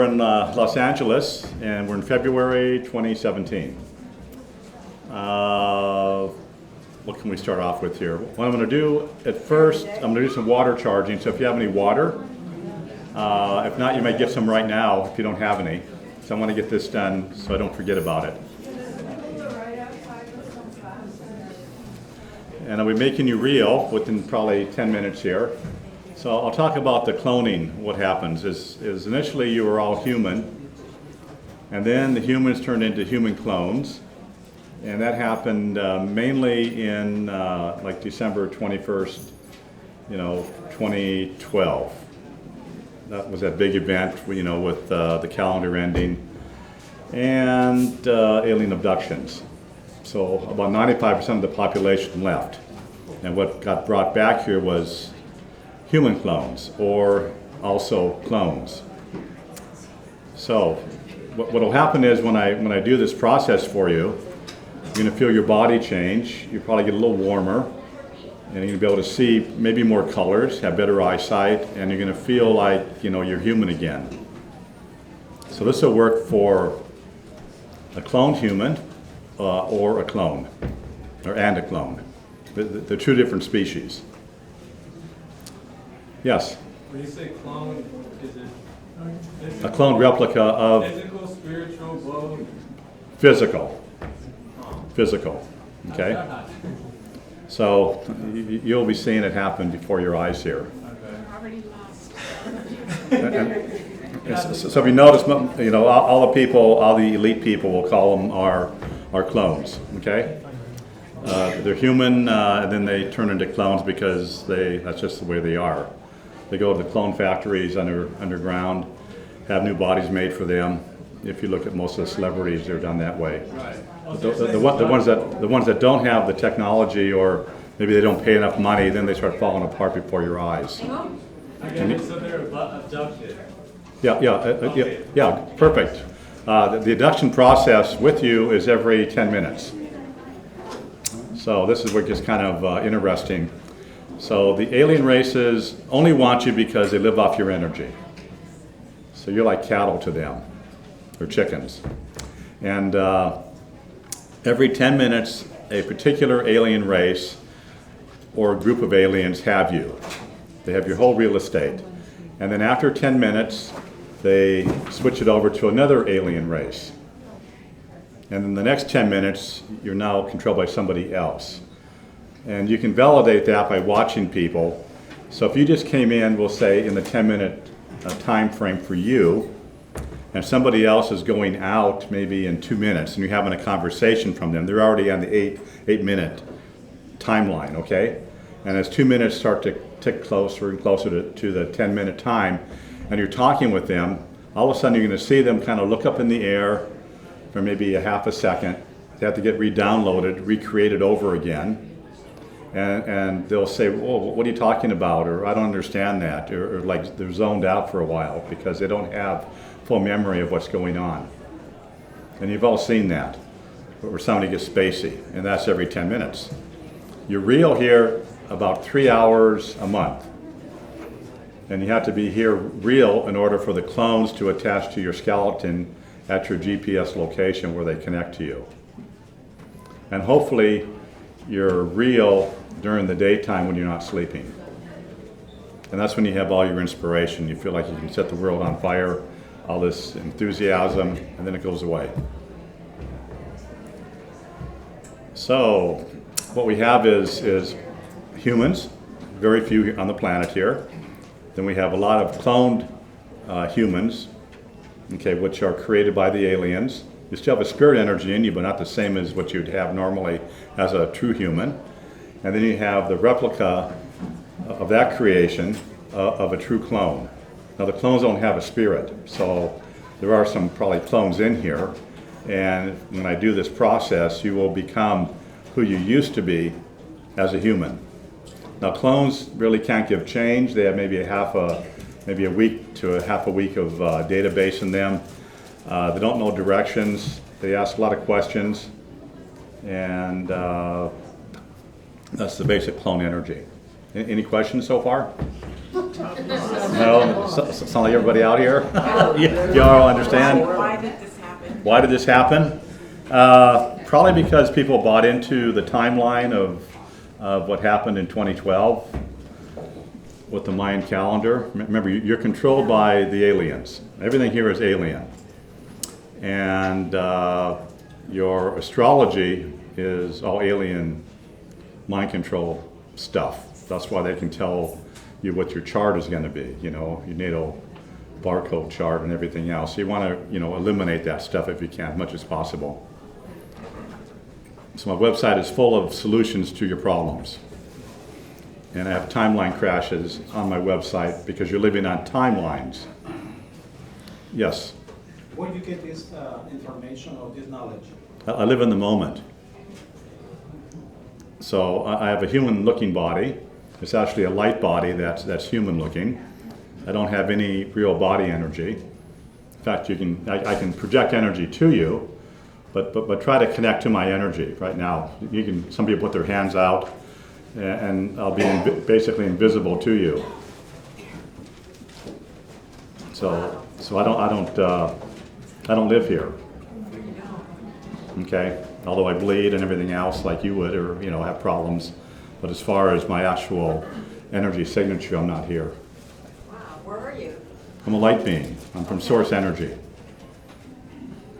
We're in Los Angeles, and we're in February 2017. What can we start off with here? What I'm going to do at first, I'm going to do some water charging. So if you have any water, if not, you might get some right now if you don't have any. So I want to get this done so I don't forget about it. And I'll be making you real within probably 10 minutes here. So I'll talk about the cloning. What happens is initially you were all human, and then the humans turned into human clones, and that happened mainly in like December 21st, 2012. That was that big event, with the calendar ending and alien abductions. So about 95% of the population left, and what got brought back here was human clones, or also clones. So what will happen is when I do this process for you, you're going to feel your body change. You probably get a little warmer, and you're going to be able to see maybe more colors, have better eyesight, and you're going to feel like you're human again. So this will work for a cloned human or a clone, and a clone. They're two different species. Yes? When you say clone, is it A clone replica of physical, spiritual, both? physical. Physical. Okay? So you'll be seeing it happen before your eyes here. Already lost. So if you notice, all the people, all the elite people, we'll call them are clones. Okay? They're human, and then they turn into clones because that's just the way they are. They go to the clone factories underground, have new bodies made for them. If you look at most of the celebrities, they're done that way. Right. The ones that don't have the technology, or maybe they don't pay enough money, then they start falling apart before your eyes. Okay, so they're abducted. Yeah, perfect. The abduction process with you is every 10 minutes. So this is what gets kind of interesting. So the alien races only want you because they live off your energy. So you're like cattle to them, or chickens. And every 10 minutes, a particular alien race or group of aliens have you. They have your whole real estate. And then after 10 minutes, they switch it over to another alien race. And in the next 10 minutes, you're now controlled by somebody else. And you can validate that by watching people. So if you just came in, we'll say in the 10-minute time frame for you, and somebody else is going out maybe in 2 minutes, and you're having a conversation from them, they're already on the 8-minute timeline, okay? And as 2 minutes start to tick closer and closer to the 10-minute time, and you're talking with them, all of a sudden you're going to see them kind of look up in the air for maybe a half a second. They have to get re-downloaded, recreated over again. And they'll say, "Oh, what are you talking about?" Or "I don't understand that," or like they're zoned out for a while because they don't have full memory of what's going on. And you've all seen that, where somebody gets spacey, and that's every 10 minutes. You're real here about 3 hours a month, and you have to be here real in order for the clones to attach to your skeleton at your GPS location where they connect to you. And hopefully you're real during the daytime when you're not sleeping. And that's when you have all your inspiration. You feel like you can set the world on fire, all this enthusiasm, and then it goes away. So what we have is humans, very few on the planet here. Then we have a lot of cloned humans, okay, which are created by the aliens. You still have a spirit energy in you, but not the same as what you'd have normally as a true human. And then you have the replica of that creation of a true clone. Now the clones don't have a spirit, so there are some probably clones in here. And when I do this process, you will become who you used to be as a human. Now clones really can't give change. They have maybe a week to a half a week of database in them. They don't know directions. They ask a lot of questions, and that's the basic clone energy. Any questions so far? No, sound like everybody out here? You all understand? Why did this happen? Why did this happen? Probably because people bought into the timeline of what happened in 2012 with the Mayan calendar. Remember, you're controlled by the aliens. Everything here is alien. And your astrology is all alien mind control stuff. That's why they can tell you what your chart is going to be, you know, your natal barcode chart and everything else. So you want to, you know, eliminate that stuff if you can, as much as possible. So my website is full of solutions to your problems. And I have timeline crashes on my website because you're living on timelines. Yes? Where do you get this information or this knowledge? I live in the moment. So I have a human-looking body. It's actually a light body that's human-looking. I don't have any real body energy. In fact, I can project energy to you, but try to connect to my energy right now. Some people put their hands out, and I'll be basically invisible to you. So I don't live here. Okay, although I bleed and everything else like you would, or you know, have problems. But as far as my actual energy signature, I'm not here. Wow, where are you? I'm a light being. I'm from source energy.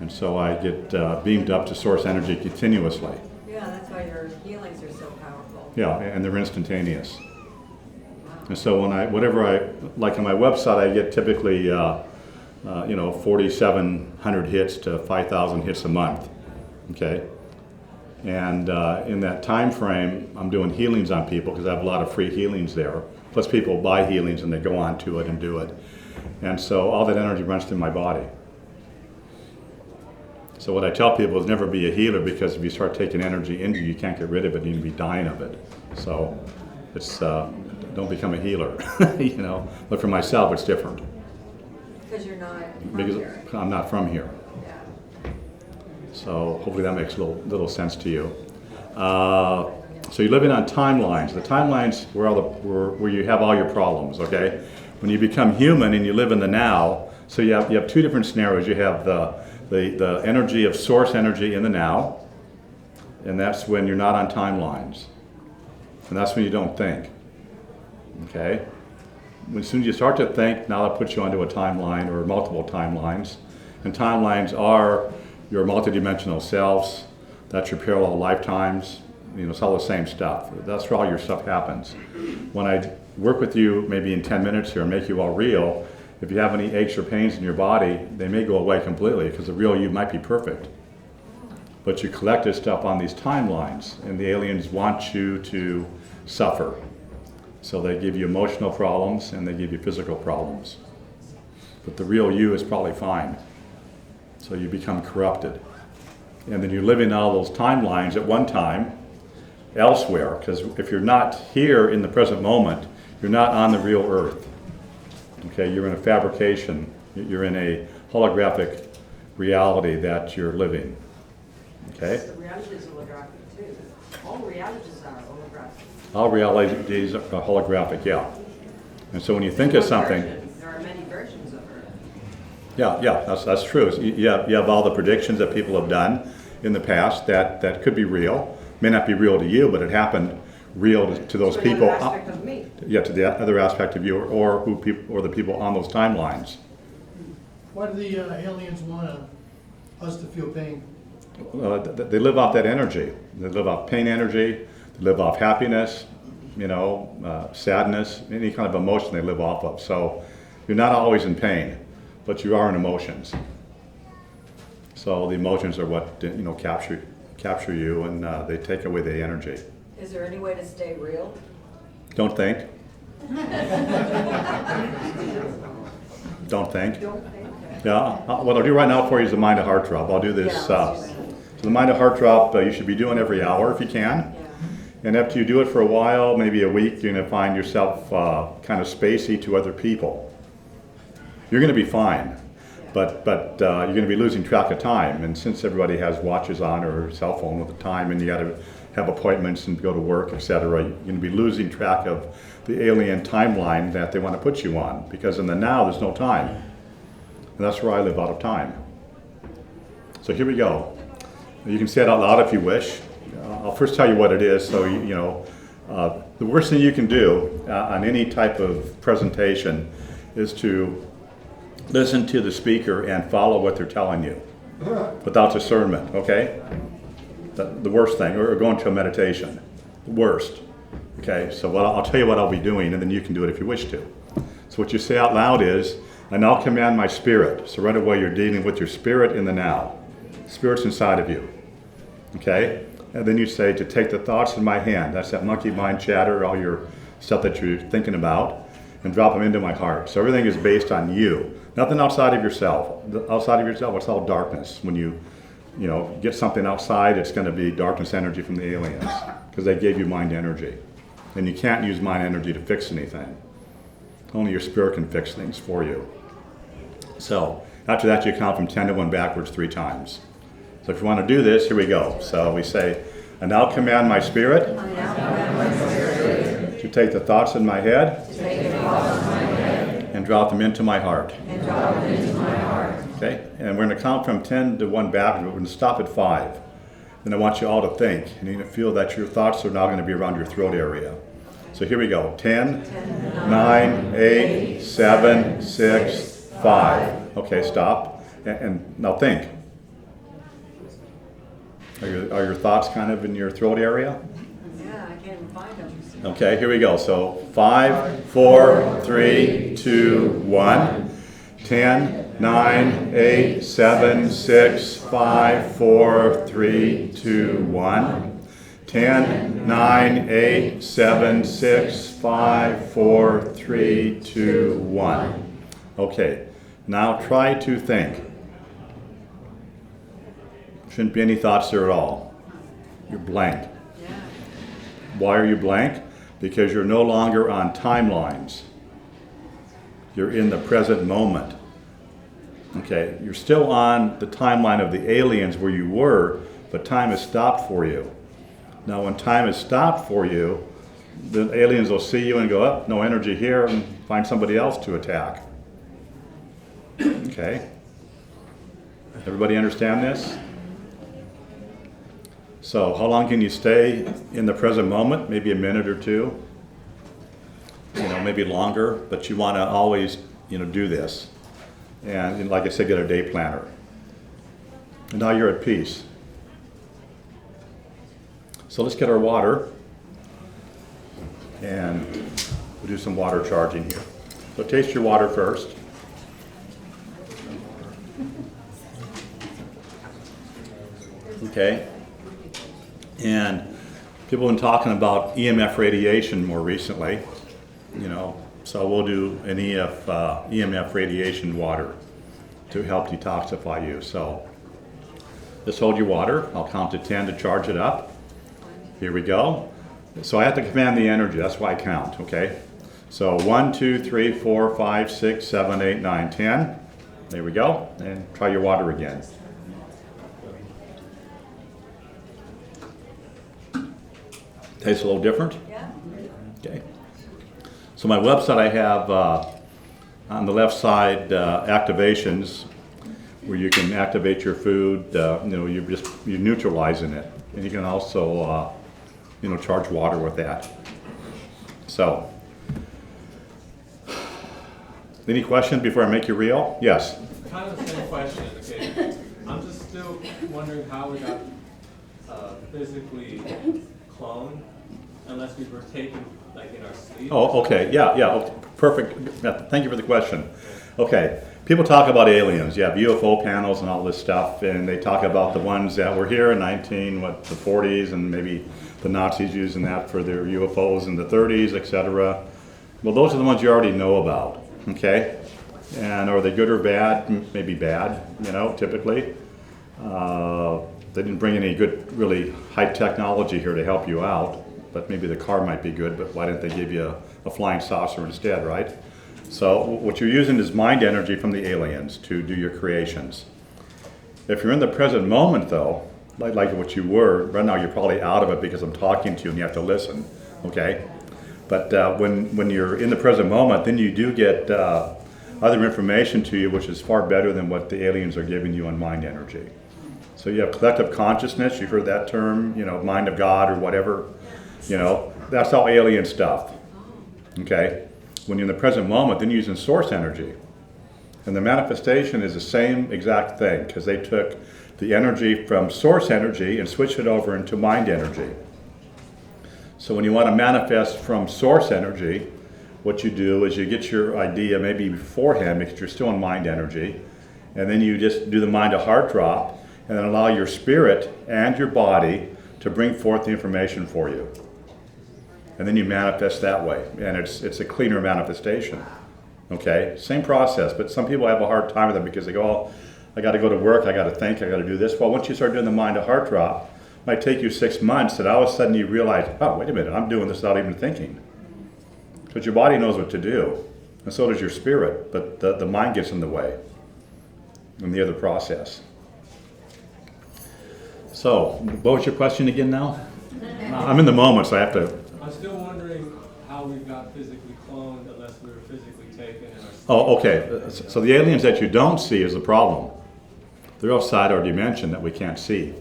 And so I get beamed up to source energy continuously. Yeah, that's why your healings are so powerful. Yeah, and they're instantaneous. And so like on my website, I get typically, 4,700 hits to 5,000 hits a month. Okay. And in that time frame, I'm doing healings on people because I have a lot of free healings there. Plus people buy healings and they go on to it and do it. And so all that energy runs through my body. So what I tell people is never be a healer, because if you start taking energy into you, you can't get rid of it, you'd be dying of it. So it's don't become a healer, you know. But for myself, it's different. Because you're not from Because here. I'm not from here. Yeah. So hopefully that makes a little sense to you. So you're living on timelines. The timelines where you have all your problems. Okay, when you become human and you live in the now, so you have two different scenarios. You have the energy of source energy in the now, and that's when you're not on timelines, and that's when you don't think. Okay, as soon as you start to think, now that puts you onto a timeline or multiple timelines, and timelines are your multidimensional selves. That's your parallel lifetimes. You know, it's all the same stuff. That's where all your stuff happens. When I work with you maybe in 10 minutes here and make you all real, if you have any aches or pains in your body, they may go away completely, because the real you might be perfect. But you collected stuff on these timelines, and the aliens want you to suffer. So they give you emotional problems and they give you physical problems. But the real you is probably fine. So you become corrupted. And then you're living all those timelines at one time elsewhere, because if you're not here in the present moment, you're not on the real earth. Okay, you're in a fabrication. You're in a holographic reality that you're living. Okay? The reality is holographic too. All realities are holographic. All realities are holographic, yeah. And so when you think of something, There are many versions of Earth. yeah, that's true. So you have all the predictions that people have done in the past that could be real. May not be real to you, but it happened real to those To people. another aspect of me. Yeah, to the other aspect of you, or the people on those timelines. Why do the aliens want us to feel pain? They live off that energy. They live off pain energy. They live off happiness, sadness, any kind of emotion they live off of. So you're not always in pain, but you are in emotions. So the emotions are what capture you, and they take away the energy. Is there any way to stay real? Don't think. Don't think. Don't think. Yeah. What I'll do right now for you is the mind to heart drop. I'll do this. Yeah, let's do that. So the mind to heart drop you should be doing every hour if you can. Yeah. And after you do it for a while, maybe a week, you're going to find yourself kind of spacey to other people. You're going to be fine, but you're going to be losing track of time. And since everybody has watches on or cell phone with the time, and you got to have appointments and go to work, etc. You're going to be losing track of the alien timeline that they want to put you on, because in the now there's no time. And that's where I live, out of time. So here we go. You can say it out loud if you wish. I'll first tell you what it is, so you know. The worst thing you can do on any type of presentation is to listen to the speaker and follow what they're telling you without discernment, okay? The worst thing, or go into a meditation, the worst. Okay, so I'll tell you what I'll be doing, and then you can do it if you wish to. So what you say out loud is, I now command my spirit. So right away you're dealing with your spirit in the now. Spirit's inside of you, okay? And then you say to take the thoughts in my hand. That's that monkey mind chatter, all your stuff that you're thinking about, and drop them into my heart. So everything is based on you. Nothing outside of yourself. Outside of yourself, it's all darkness. When you get something outside, it's going to be darkness energy from the aliens, because they gave you mind energy. And you can't use mind energy to fix anything. Only your spirit can fix things for you. So after that, you count from 10 to 1 backwards 3 times. So if you want to do this, here we go. So we say, I now command my spirit to take the thoughts in my head and drop them into my heart. Okay? And we're going to count from 10 to 1 backwards. We're going to stop at 5. Then I want you all to think, and you're going to feel that your thoughts are now going to be around your throat area. So here we go. 10, 9, 8, 7, 6, 5. Okay, stop. And now think. Are your thoughts kind of in your throat area? Yeah, I can't find them. Okay, here we go. So 5, 4, 3, 2, 1. 10, 9, 8, 7, 6, 5, 4, 3, 2, 1. 10, 9, 8, 7, 6, 5, 4, 3, 2, 1. Okay, now try to think. Shouldn't be any thoughts there at all. You're blank. Yeah. Why are you blank? Because you're no longer on timelines. You're in the present moment. Okay, you're still on the timeline of the aliens where you were, but time has stopped for you. Now when time has stopped for you, the aliens will see you and go, oh, no energy here, and find somebody else to attack. Okay? Everybody understand this? So how long can you stay in the present moment? Maybe a minute or two. Maybe longer, but you want to always, do this. And like I said, get a day planner. And now you're at peace. So let's get our water. And we'll do some water charging here. So taste your water first. Okay. And people have been talking about EMF radiation more recently, so we'll do an EMF radiation water to help detoxify you. So just hold your water. I'll count to 10 to charge it up. Here we go. So I have to command the energy. That's why I count, okay? So 1, 2, 3, 4, 5, 6, 7, 8, 9, 10. There we go. And try your water again. Tastes a little different? Yeah. Okay. So my website, I have on the left side activations where you can activate your food. You're neutralizing it, and you can also charge water with that. So, any questions before I make you real? Yes. Kind of the same question, okay? I'm just still wondering how we got physically cloned, unless we were taken like in our sleep. Oh, okay, yeah, okay, perfect. Yeah, thank you for the question. Okay, people talk about aliens. You have UFO panels and all this stuff, and they talk about the ones that were here in the 40s, and maybe the Nazis using that for their UFOs in the 30s, etc. Well, those are the ones you already know about, okay? And are they good or bad? Maybe bad, typically. They didn't bring any good, really high technology here to help you out, but maybe the car might be good, but why didn't they give you a flying saucer instead, right? So what you're using is mind energy from the aliens to do your creations. If you're in the present moment, though, like what you were. Right now you're probably out of it because I'm talking to you and you have to listen, okay? But when you're in the present moment, then you do get other information to you, which is far better than what the aliens are giving you on mind energy. So you have collective consciousness, you've heard that term, you know, mind of God or whatever, you know, that's all alien stuff, okay? When you're in the present moment, then you're using source energy. And the manifestation is the same exact thing, because they took the energy from source energy and switched it over into mind energy. So when you want to manifest from source energy, what you do is you get your idea maybe beforehand because you're still in mind energy, and then you just do the mind to heart drop and then allow your spirit and your body to bring forth the information for you. And then you manifest that way, and it's a cleaner manifestation. Okay, same process, but some people have a hard time with it because they go, oh, I got to go to work, I got to think, I got to do this. Well, once you start doing the mind to heart drop, it might take you 6 months, and all of a sudden you realize, oh, wait a minute, I'm doing this without even thinking. Because your body knows what to do, and so does your spirit, but the mind gets in the way in the other process. So, what was your question again now? I'm in the moment, so I have to... I'm still wondering how we got physically cloned unless we were physically taken. And Oh, okay. So the aliens that you don't see is the problem. They're outside our dimension that we can't see.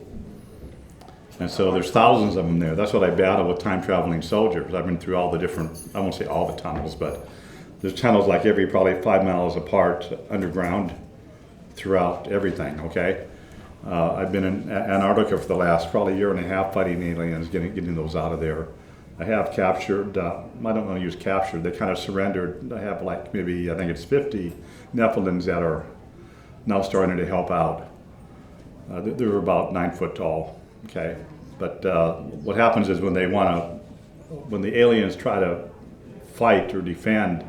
And so there's thousands of them there. That's what I battle with time-traveling soldiers. I've been through all the different, I won't say all the tunnels, but there's tunnels like every probably 5 miles apart underground throughout everything, okay? I've been in Antarctica for the last probably year and a half fighting aliens, getting those out of there. I have captured, I don't want to use captured, they kind of surrendered. I have like maybe, I think it's 50 Nephilims that are now starting to help out. They're about 9 foot tall, okay? But what happens is when the aliens try to fight or defend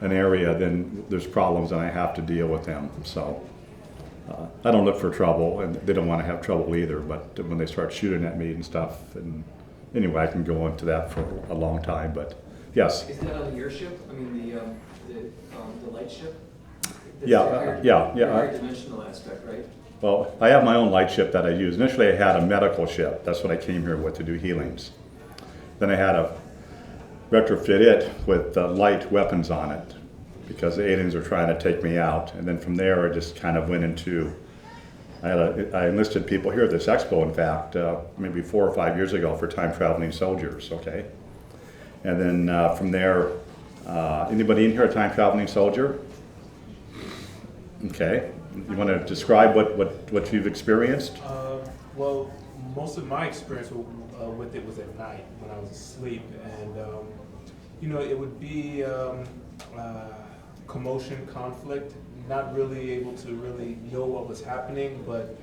an area, then there's problems and I have to deal with them. So I don't look for trouble, and they don't want to have trouble either, but when they start shooting at me and stuff, and anyway, I can go into that for a long time, but yes. Is that on your ship? I mean, the light ship? Yeah. Higher dimensional aspect, right? Well, I have my own light ship that I use. Initially, I had a medical ship. That's what I came here with, to do healings. Then I had to retrofit it with light weapons on it because the aliens were trying to take me out. And then from there, I just kind of went into, I enlisted people here at this expo, in fact, maybe 4 or 5 years ago for time-traveling soldiers, okay? And then from there, anybody in here a time-traveling soldier? Okay. You want to describe what you've experienced? Well, most of my experience with it was at night when I was asleep, and you know, it would be commotion, conflict, not really able to really know what was happening. But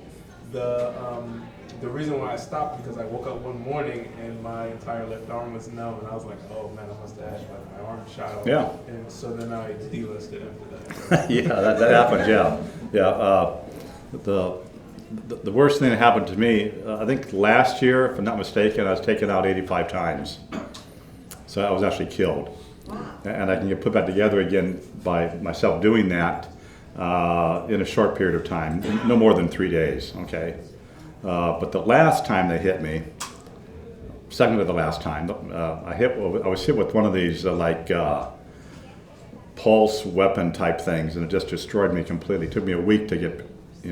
the reason why I stopped because I woke up one morning and my entire left arm was numb, and I was like, oh man, I must have had like my arm shot off. Yeah. And so then I delisted after that. Yeah, that happens. Yeah, yeah. The worst thing that happened to me, I think last year, if I'm not mistaken, I was taken out 85 times. So I was actually killed. Wow. And I can get put back together again by myself doing that in a short period of time, no more than 3 days. Okay. But the last time they hit me, second to the last time, I was hit with one of these pulse weapon type things, and it just destroyed me completely. It took me a week to get,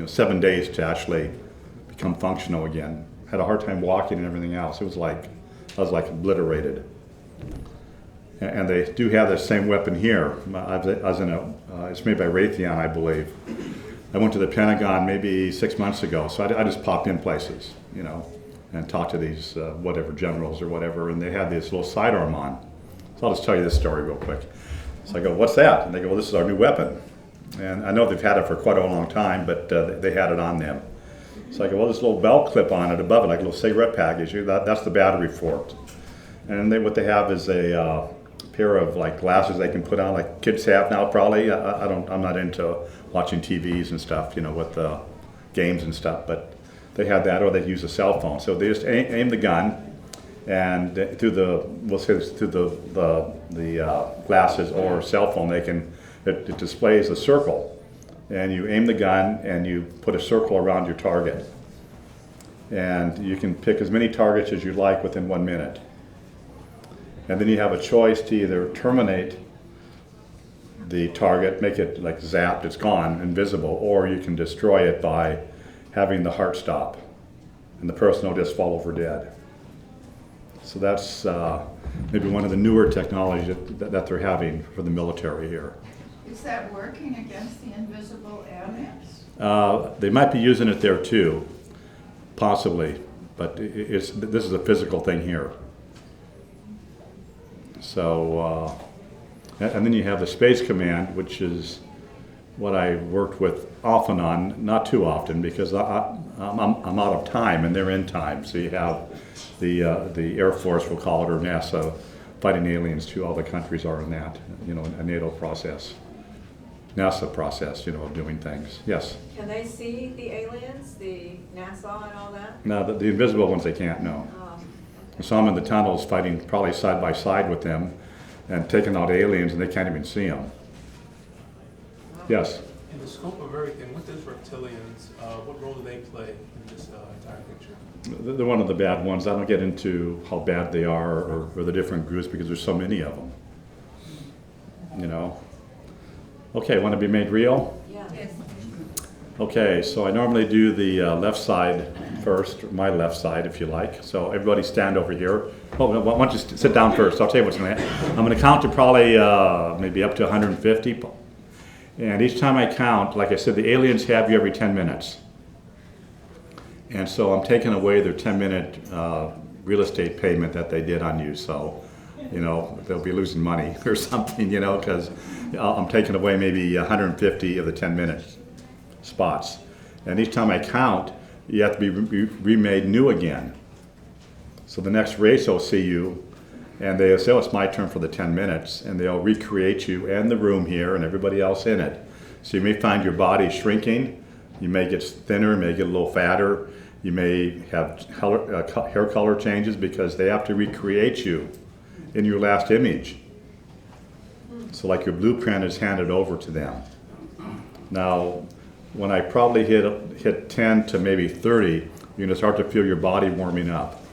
7 days to actually become functional again. Had a hard time walking and everything else. It was like, I was like obliterated. And they do have the same weapon here. I was in it's made by Raytheon, I believe. I went to the Pentagon maybe 6 months ago, so I just popped in places, and talked to these whatever generals or whatever, and they had this little sidearm on. So I'll just tell you this story real quick. So I go, what's that? And they go, well, this is our new weapon. And I know they've had it for quite a long time, but they had it on them. So I go, well, this little belt clip on it above it, like a little cigarette package, that's the battery for it. And what they have is a pair of like glasses they can put on, like kids have now probably. I'm not into watching TVs and stuff, with the games and stuff, but they had that, or they use a cell phone. So they just aim the gun, and through the glasses or cell phone, it displays a circle, and you aim the gun and you put a circle around your target. And you can pick as many targets as you like within 1 minute. And then you have a choice to either terminate the target, make it like zapped, it's gone, invisible, or you can destroy it by having the heart stop, and the person will just fall over dead. So that's maybe one of the newer technologies that they're having for the military here. Is that working against the invisible aliens? They might be using it there too, possibly, but this is a physical thing here. So, and then you have the Space Command, which is what I worked with off and on, not too often, because I'm out of time and they're in time. So you have the Air Force, we'll call it, or NASA, fighting aliens too. All the countries are in that, you know, a NATO process, NASA process, you know, of doing things. Yes? Can they see the aliens, the NASA and all that? No, the invisible ones they can't, no. So I'm in the tunnels fighting probably side by side with them and taking out aliens, and they can't even see them. Yes? In the scope of everything, with these reptilians, what role do they play in this entire picture? They're one of the bad ones. I don't get into how bad they are or the different groups because there's so many of them. You know? Okay, want to be made real? Yeah. Yes. Okay, so I normally do the left side first, my left side if you like. So everybody stand over here. Oh, why don't you sit down first? I'll tell you what's going to happen. I'm going to count to probably maybe up to 150. And each time I count, like I said, the aliens have you every 10 minutes. And so I'm taking away their 10-minute real estate payment that they did on you. So, you know, they'll be losing money or something, you know, because I'm taking away maybe 150 of the 10-minute spots. And each time I count, you have to be remade new again. So the next race will see you, and they'll say, oh, it's my turn for the 10 minutes, and they'll recreate you and the room here and everybody else in it. So you may find your body shrinking, you may get thinner, may get a little fatter, you may have hair color changes because they have to recreate you in your last image. So like your blueprint is handed over to them. Now, when I probably hit 10 to maybe 30, you're going to start to feel your body warming up.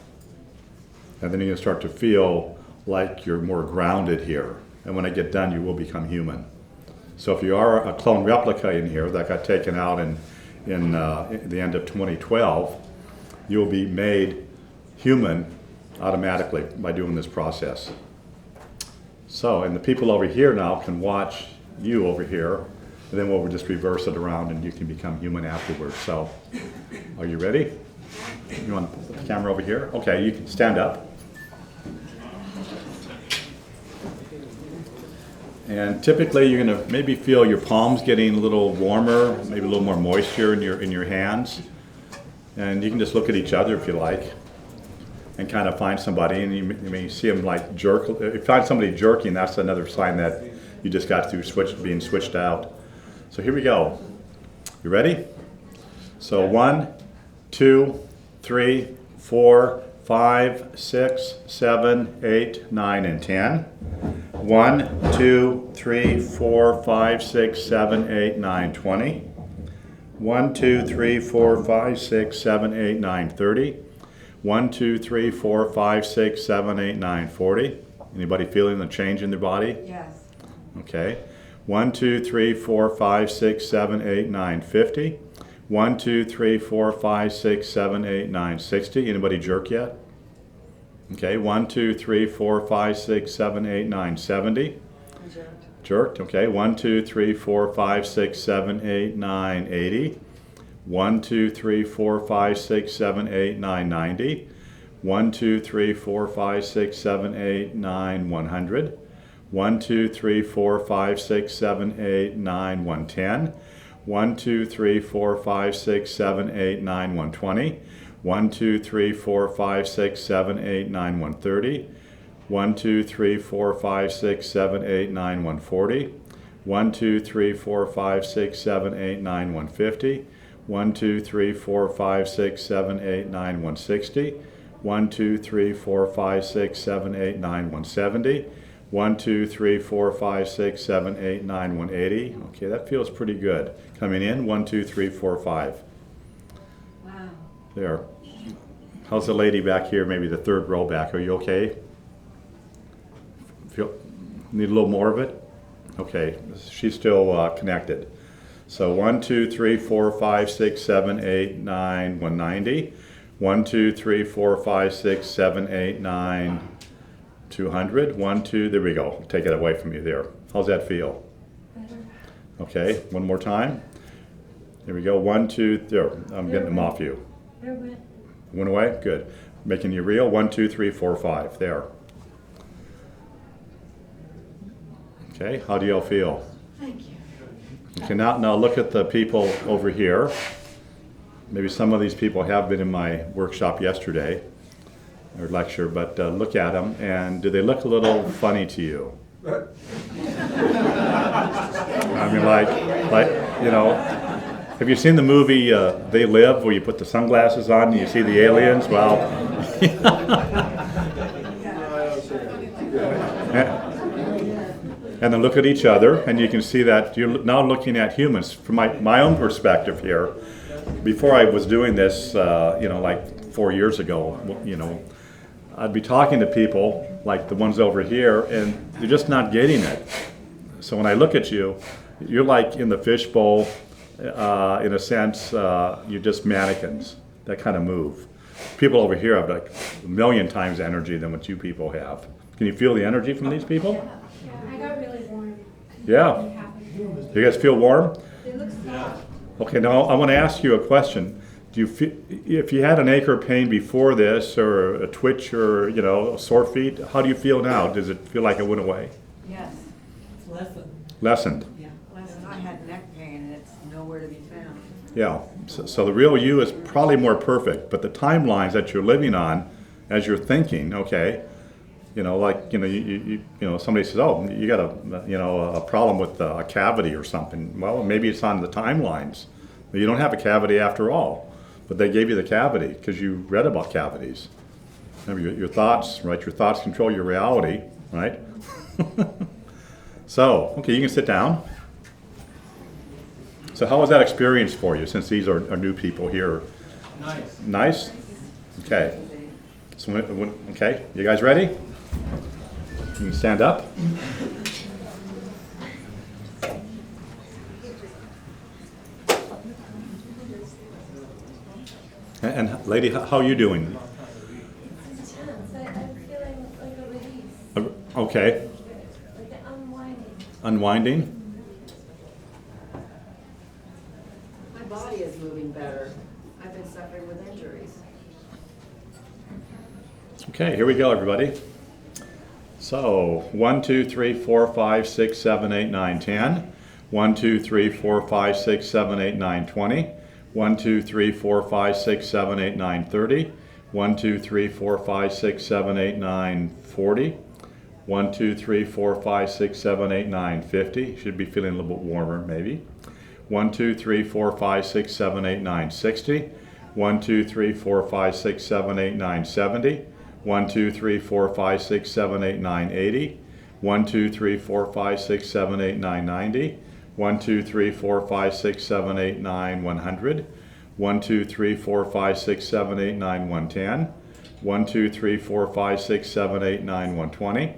And then you're going to start to feel like you're more grounded here. And when I get done, you will become human. So if you are a clone replica in here that got taken out in the end of 2012, you'll be made human automatically by doing this process. So, and the people over here now can watch you over here, and then we'll just reverse it around and you can become human afterwards. So, are you ready? You want to put the camera over here? Okay, you can stand up. And typically you're going to maybe feel your palms getting a little warmer, maybe a little more moisture in your hands. And you can just look at each other if you like and kind of find somebody, and you may see them like jerk. If you find somebody jerking, that's another sign that you just got through being switched out. So here we go. You ready? So 1, 2, 3, 4, 5, 6, 7, 8, 9, and 10. 1, 2, 3, 4, 5, 6, 7, 8, 9, 20. 1, 2, 3, 4, 5, 6, 7, 8, 9, 30. 1, 2, 3, 4, 5, 6, 7, 8, 9, 40. Anybody feeling the change in their body? Yes. Okay. 1, 2, 3, 4, 5, 6, 7, 8, 9, 50. 1, 2, 3, 4, 5, 6, 7, 8, 9, 60. Anybody jerk yet? Okay. 1, 2, 3, 4, 5, 6, 7, 8, 9, 70. Jerked. Okay. 1, 2, 3, 4, 5, 6, 7, 8, 9, 80. 1, 2, 3, 4, 5, 6, 7, 8, 9, 90. 1, 2, 3, 4, 5, 6, 7, 8, 9, 100. 1, 2, 3, 4, 5, 6, 7, 8, 9, 110. 1, 2, 3, 4, 5, 6, 7, 8, 9, 120. 1, 2, 3, 4, 5, 6, 7, 8, 9, 130. 1, 2, 3, 4, 5, 6, 7, 8, 9, 140. 1, 2, 3, 4, 5, 6, 7, 8, 9, 150. 1, 2, 3, 4, 5, 6, 7, 8, 9, 160. 1, 2, 3, 4, 5, 6, 7, 8, 9, 170. 1, 2, 3, 4, 5, 6, 7, 8, 9, 180. Okay, that feels pretty good. Coming in, 1, 2, 3, 4, 5. Wow. There. How's the lady back here, maybe the third row back? Are you okay? Need a little more of it? Okay, she's still connected. So 1, 2, 3, 4, 5, 6, 7, 8, 9, 190. 1, 2, 3, 4, 5, 6, 7, 8, 9, 200. 1, 2, there we go. Take it away from you there. How's that feel? Okay, one more time. Here we go. 1, 2, there. I'm getting them off you. Went away? Good. Making you real. 1, 2, 3, 4, 5. There. Okay, how do y'all feel? Thank you. Okay, now look at the people over here. Maybe some of these people have been in my workshop yesterday, or lecture, but look at them, and do they look a little funny to you? I mean, like, you know, have you seen the movie They Live, where you put the sunglasses on and you see the aliens? Well, and then look at each other, and you can see that you're now looking at humans. From my own perspective here, before I was doing this, you know, like 4 years ago, you know, I'd be talking to people like the ones over here, and they're just not getting it. So when I look at you, you're like in the fishbowl, in a sense, you're just mannequins that kind of move. People over here have like a million times energy than what you people have. Can you feel the energy from these people? I got really warm. Yeah. You guys feel warm? They look soft. Okay, now I want to ask you a question. Do you feel, if you had an ache or pain before this, or a twitch, or you know, sore feet, how do you feel now? Does it feel like it went away? Yes, Lessened. yeah. Last I had neck pain and it's nowhere to be found. Yeah. So the real you is probably more perfect, but the timelines that you're living on, as you're thinking, okay, you know, like you know, somebody says, oh, you got a problem with a cavity or something. Well, maybe it's on the timelines. You don't have a cavity after all. But they gave you the cavity because you read about cavities. Remember, your thoughts, right? Your thoughts control your reality, right? So, okay, you can sit down. So how was that experience for you, since these are new people here? Nice. Nice? Okay. So, okay, you guys ready? You can stand up. And lady, how are you doing? It's intense. I'm feeling like a release. Okay. Like an unwinding. Unwinding? My body is moving better. I've been suffering with injuries. Okay, here we go, everybody. So 1, 2, 3, 4, 5, 6, 7, 8, 9, 10. 1, 2, 3, 4, 5, 6, 7, 8, 9, 20. 1, 2, 3, 4, 5, 6, 7, 8, 9, 30. 1, 2, 3, 4, 5, 6, 7, 8, 9, 40. 1, 2, 3, 4, 5, 6, 7, 8, 9, 50. Should be feeling a little bit warmer, maybe. 1, 2, 3, 4, 5, 6, 7, 8, 9, 60. 1, 2, 3, 4, 5, 6, 7, 8, 9, 70. 1, 2, 3, 4, 5, 6, 7, 8, 9, 80. 1, 2, 3, 4, 5, 6, 7, 8, 9, 90. 1, 2, 3, 4, 5, 6, 7, 8, 9, 100. 1, 2, 3, 4, 5, 6, 7, 8, 9, 110. 1, 2, 3, 4, 5, 6, 7, 8, 9, 120.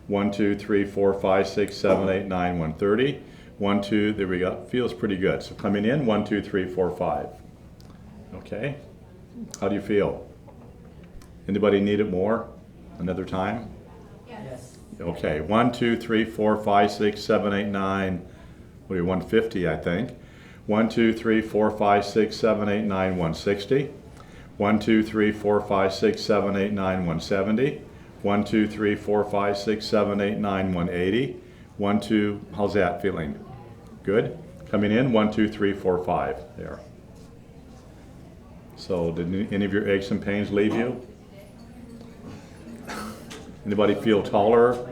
1, 2, 3, 4, 5, 6, 7, 8, 9, 130. 1, 2, there we go. Feels pretty good. So coming in, 1, 2, 3, 4, 5. Okay. How do you feel? Anybody need it more? Another time? Yes. Okay. 1, 2, 3, 4, 5, 6, 7, 8, 9. What are you, 150, I think. 1, 2, 3, 4, 5, 6, 7, 8, 9, 160. 1, 2, 3, 4, 5, 6, 7, 8, 9, 170. 1, 2, 3, 4, 5, 6, 7, 8, 9, 180. 1, 2, how's that feeling? Good? Coming in, 1, 2, 3, 4, 5. There. So did any of your aches and pains leave you? Anybody feel taller?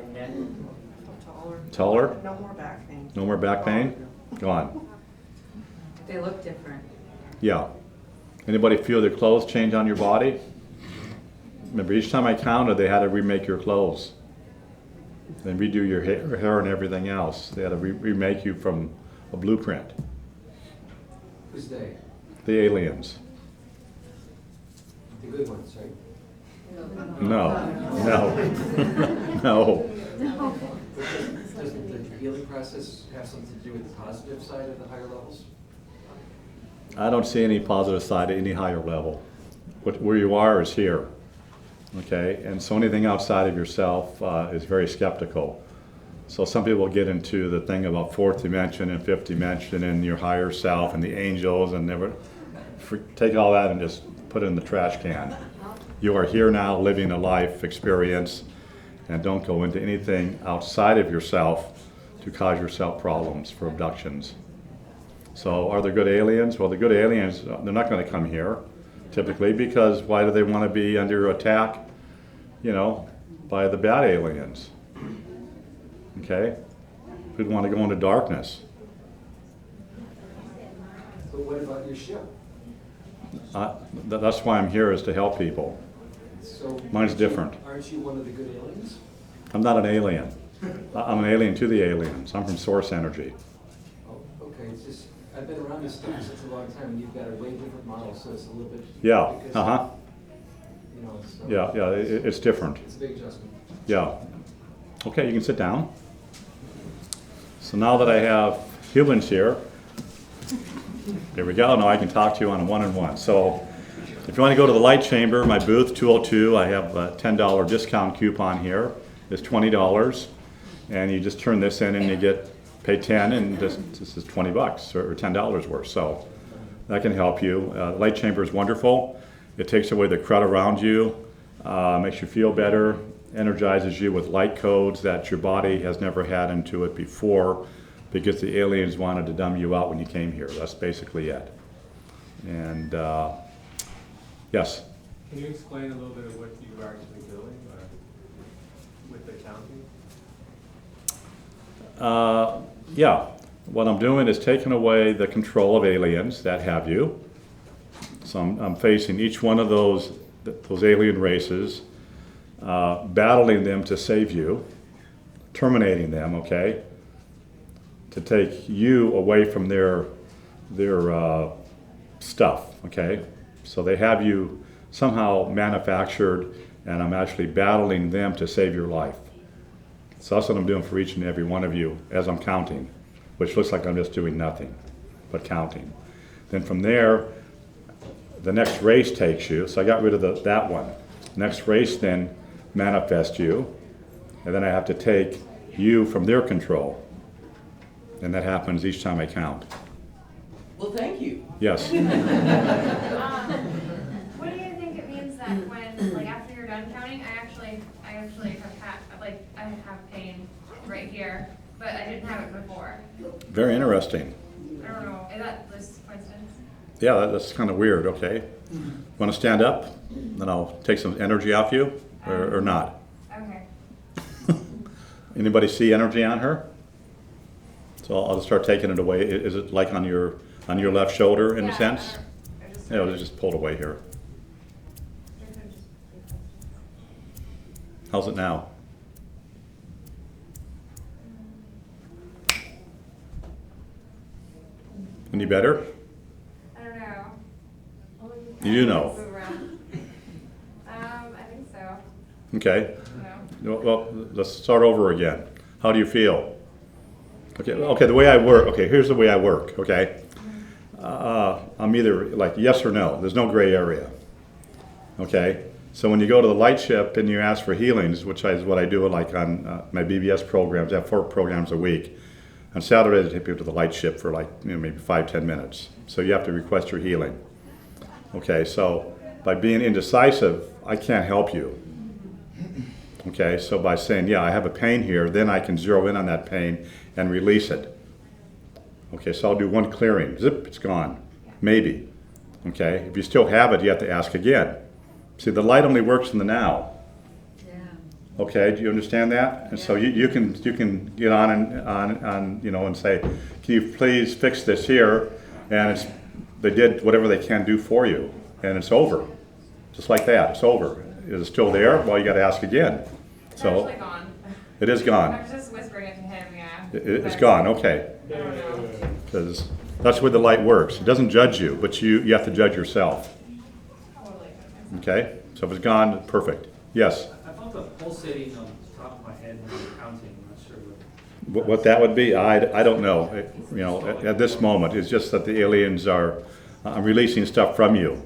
Taller? No more back pain. No more back pain? Gone. They look different. Yeah. Anybody feel their clothes change on your body? Remember, each time I counted, they had to remake your clothes. And redo your hair and everything else. They had to remake you from a blueprint. Who's they? The aliens. The good ones, right? No, no, no. Does the healing process have something to do with the positive side of the higher levels? I don't see any positive side at any higher level. Where you are is here, okay? And so anything outside of yourself is very skeptical. So some people get into the thing about fourth dimension and fifth dimension and your higher self and the angels and never take all that and just put it in the trash can. You are here now living a life experience, and don't go into anything outside of yourself to cause yourself problems for abductions. So are there good aliens? Well, the good aliens, they're not going to come here typically, because why do they want to be under attack, you know, by the bad aliens? Okay? Who'd want to go into darkness? But what about your ship? That's why I'm here, is to help people. So Mine's different. Aren't you one of the good aliens? I'm not an alien. I'm an alien to the aliens. I'm from source energy. Oh, okay, it's just, I've been around this stuff for such a long time, and you've got a way different model, so it's a little bit. Yeah, because, uh-huh. You know, it's, Yeah, it's different. It's a big adjustment. Yeah. Okay, you can sit down. So now that I have humans here, there we go. Now I can talk to you on a one-on-one. So if you want to go to the light chamber, my booth 202, I have a $10 discount coupon here. It's $20, and you just turn this in and you pay 10, and this is 20 bucks or $10 worth. So that can help you. The light chamber is wonderful. It takes away the crud around you, makes you feel better, energizes you with light codes that your body has never had into it before, because the aliens wanted to dumb you out when you came here. That's basically it. And yes? Can you explain a little bit of what you are actually doing with the counting? Yeah. What I'm doing is taking away the control of aliens that have you. So I'm facing each one of those alien races, battling them to save you, terminating them, okay? To take you away from their stuff, okay? So they have you somehow manufactured, and I'm actually battling them to save your life. So that's what I'm doing for each and every one of you as I'm counting, which looks like I'm just doing nothing but counting. Then from there, the next race takes you. So I got rid of that one. Next race then manifests you, and then I have to take you from their control. And that happens each time I count. Well, thank you. Yes. What do you think it means that when, like, after you're done counting, I actually have I have pain right here, but I didn't have it before. Very interesting. I don't know, is that just coincidence? Yeah, that's kind of weird, okay. Want to stand up? Then I'll take some energy off you, or not. Okay. Anybody see energy on her? So I'll just start taking it away. Is it like on your left shoulder in a sense? Yeah, it'll just pull it away here. How's it now? Any better? I don't know. You do know. Move around. I think so. Okay. No. Well, let's start over again. How do you feel? Okay, the way I work, okay, here's the way I work, okay? I'm either like yes or no. There's no gray area, okay? So when you go to the light ship and you ask for healings, which is what I do like on my BBS programs, I have 4 programs a week. On Saturdays, I take people to the light ship for like, maybe 5-10 minutes. So you have to request your healing. Okay, so by being indecisive, I can't help you. Okay, so by saying, yeah, I have a pain here, then I can zero in on that pain and release it. Okay, so I'll do one clearing. Zip, it's gone. Maybe. Okay, if you still have it, you have to ask again. See, the light only works in the now. Yeah. Okay, do you understand that? And so you can get on and say, can you please fix this here? And they did whatever they can do for you, and it's over. Just like that, it's over. Is it still there? Well, you got to ask again. It's So actually gone. it is gone. I was just whispering it to him, yeah. It's gone. Okay. I don't know. Because that's where the light works. It doesn't judge you, but you have to judge yourself. Totally. Okay, so if it's gone, perfect. Yes, I felt a pulsating on the top of my head when I was counting, I'm not sure what. what that would be, I don't know. You know, at this moment, it's just that the aliens are releasing stuff from you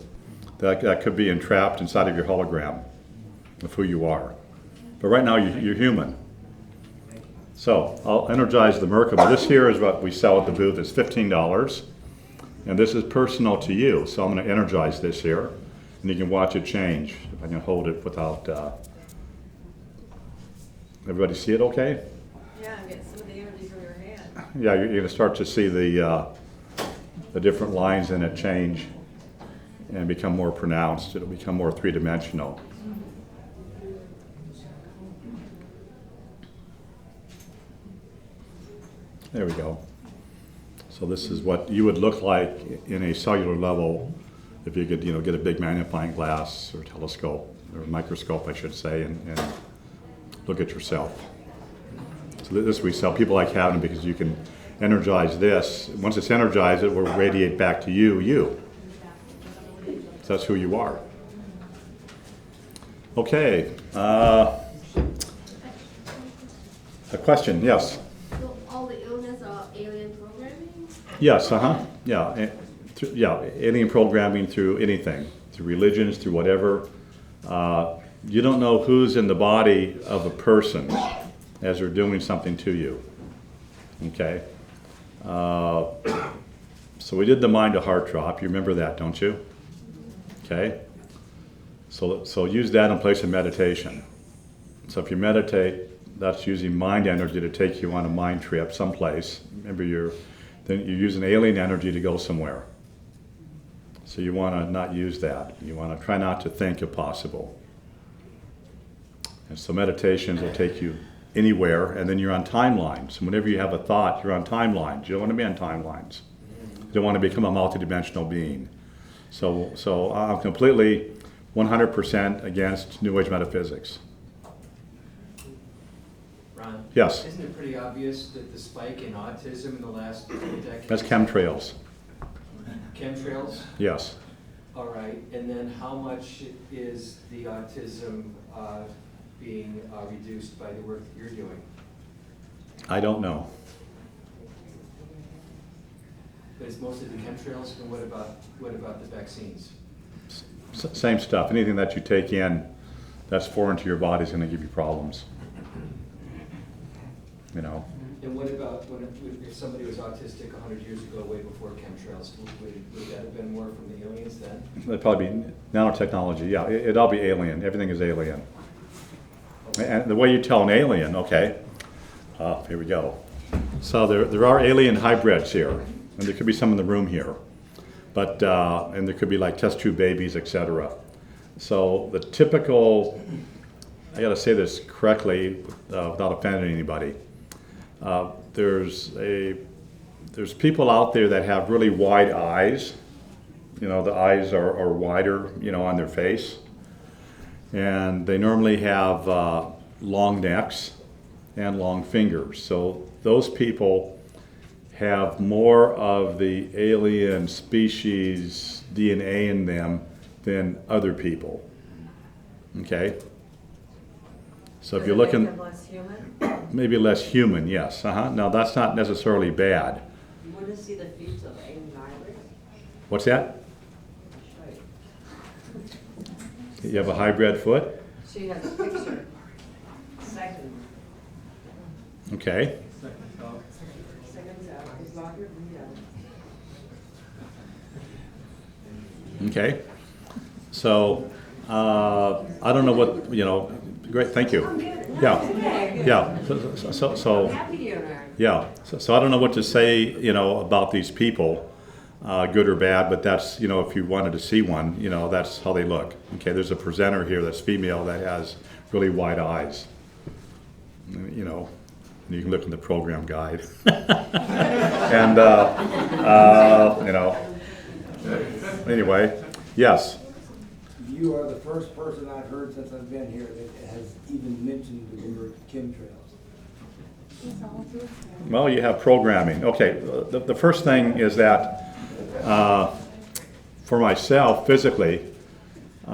that could be entrapped inside of your hologram of who you are. But right now, you're human. So I'll energize the Merkaba. This here is what we sell at the booth. It's $15. And this is personal to you. So I'm going to energize this here. And you can watch it change. If I can hold it without... everybody see it okay? Yeah, I'm getting some of the energy from your hand. Yeah, you're going to start to see the different lines in it change and become more pronounced. It'll become more three-dimensional. There we go. So this is what you would look like in a cellular level if you could, you know, get a big magnifying glass or telescope or microscope, I should say, and look at yourself. So this we sell. People like having it because you can energize this. Once it's energized, it will radiate back to you. So that's who you are. Okay. A question? Yes. So all the illness are alien programming? Yes. Yeah. Yeah. Alien programming through anything, through religions, through whatever. You don't know who's in the body of a person as they're doing something to you. Okay. So we did the mind to heart drop. You remember that, don't you? Okay. So use that in place of meditation. So if you meditate, that's using mind energy to take you on a mind trip someplace. Remember, then you're using alien energy to go somewhere. So you want to not use that. You want to try not to think if possible. And so meditations will take you anywhere, and then you're on timelines. And whenever you have a thought, you're on timelines. You don't want to be on timelines. You don't want to become a multidimensional being. So I'm completely 100% against New Age metaphysics. Ron? Yes. Isn't it pretty obvious that the spike in autism in the last 2 decades? That's chemtrails. Chemtrails? Yes. All right, and then how much is the autism being reduced by the work that you're doing? I don't know. But it's mostly the chemtrails, and what about the vaccines? Same stuff. Anything that you take in that's foreign to your body is going to give you problems. You know. And what about if somebody was autistic 100 years ago, way before chemtrails, would that have been more from the aliens then? It'd probably be nanotechnology. Yeah, it'd all be alien. Everything is alien. And the way you tell an alien, okay, here we go. So there are alien hybrids here, and there could be some in the room here, but and there could be like test tube babies, etc. So the typical, I got to say this correctly without offending anybody. There's people out there that have really wide eyes. You know, the eyes are wider, you know, on their face. And they normally have long necks and long fingers. So those people have more of the alien species DNA in them than other people. Okay? So if you're looking... Make them less human? Maybe less human, yes. Now that's not necessarily bad. You wouldn't see the feet of alien hybrids? What's that? You have a hybrid foot? She has a picture. Second. Okay. Second's out. Is longer? Yeah. Okay. So I don't know what, you know. Great, thank you. Yeah. So Happy you are. yeah. So I don't know what to say, you know, about these people, good or bad. But that's, you know, if you wanted to see one, you know, that's how they look. Okay. There's a presenter here that's female that has really wide eyes. You know, you can look in the program guide. And you know. Anyway, yes. You are the first person I've heard since I've been here that has even mentioned the word chemtrails. Well, you have programming. Okay, the first thing is that for myself, physically,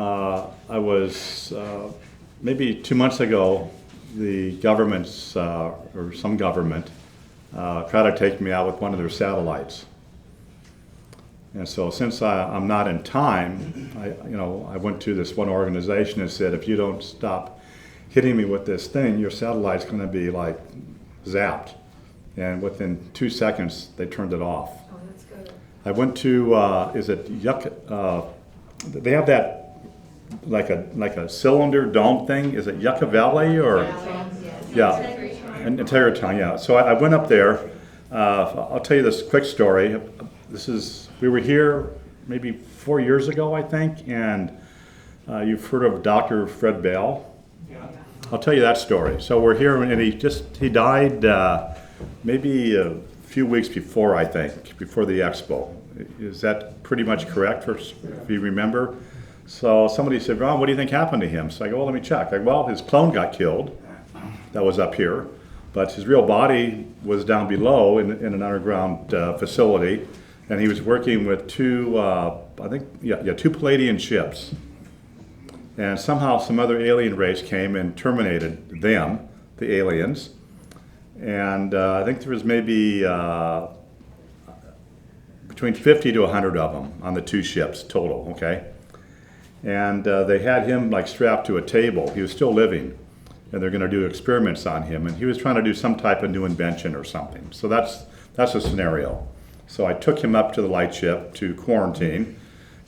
I was, maybe 2 months ago, the government's, or some government, tried to take me out with one of their satellites. And so since I'm not in time, I went to this one organization and said, if you don't stop hitting me with this thing, your satellite's going to be like zapped. And within 2 seconds, they turned it off. Oh, that's good. I went to, is it they have that like a cylinder dome thing. Is it Yucca Valley or? Yeah, and Terraton, yeah. So I went up there. I'll tell you this quick story. We were here maybe 4 years ago, I think, and you've heard of Dr. Fred Bell. Yeah. I'll tell you that story. So we're here, and he died maybe a few weeks before, I think, before the Expo. Is that pretty much correct, if you remember? So somebody said, Ron, what do you think happened to him? So I go, well, let me check. Well, his clone got killed. That was up here. But his real body was down below in an underground facility. And he was working with two Pleidian ships. And somehow some other alien race came and terminated them, the aliens. And I think there was maybe between 50 to 100 of them on the two ships total, okay? And they had him like strapped to a table. He was still living, and they're going to do experiments on him. And he was trying to do some type of new invention or something. So that's a scenario. So I took him up to the light ship to quarantine,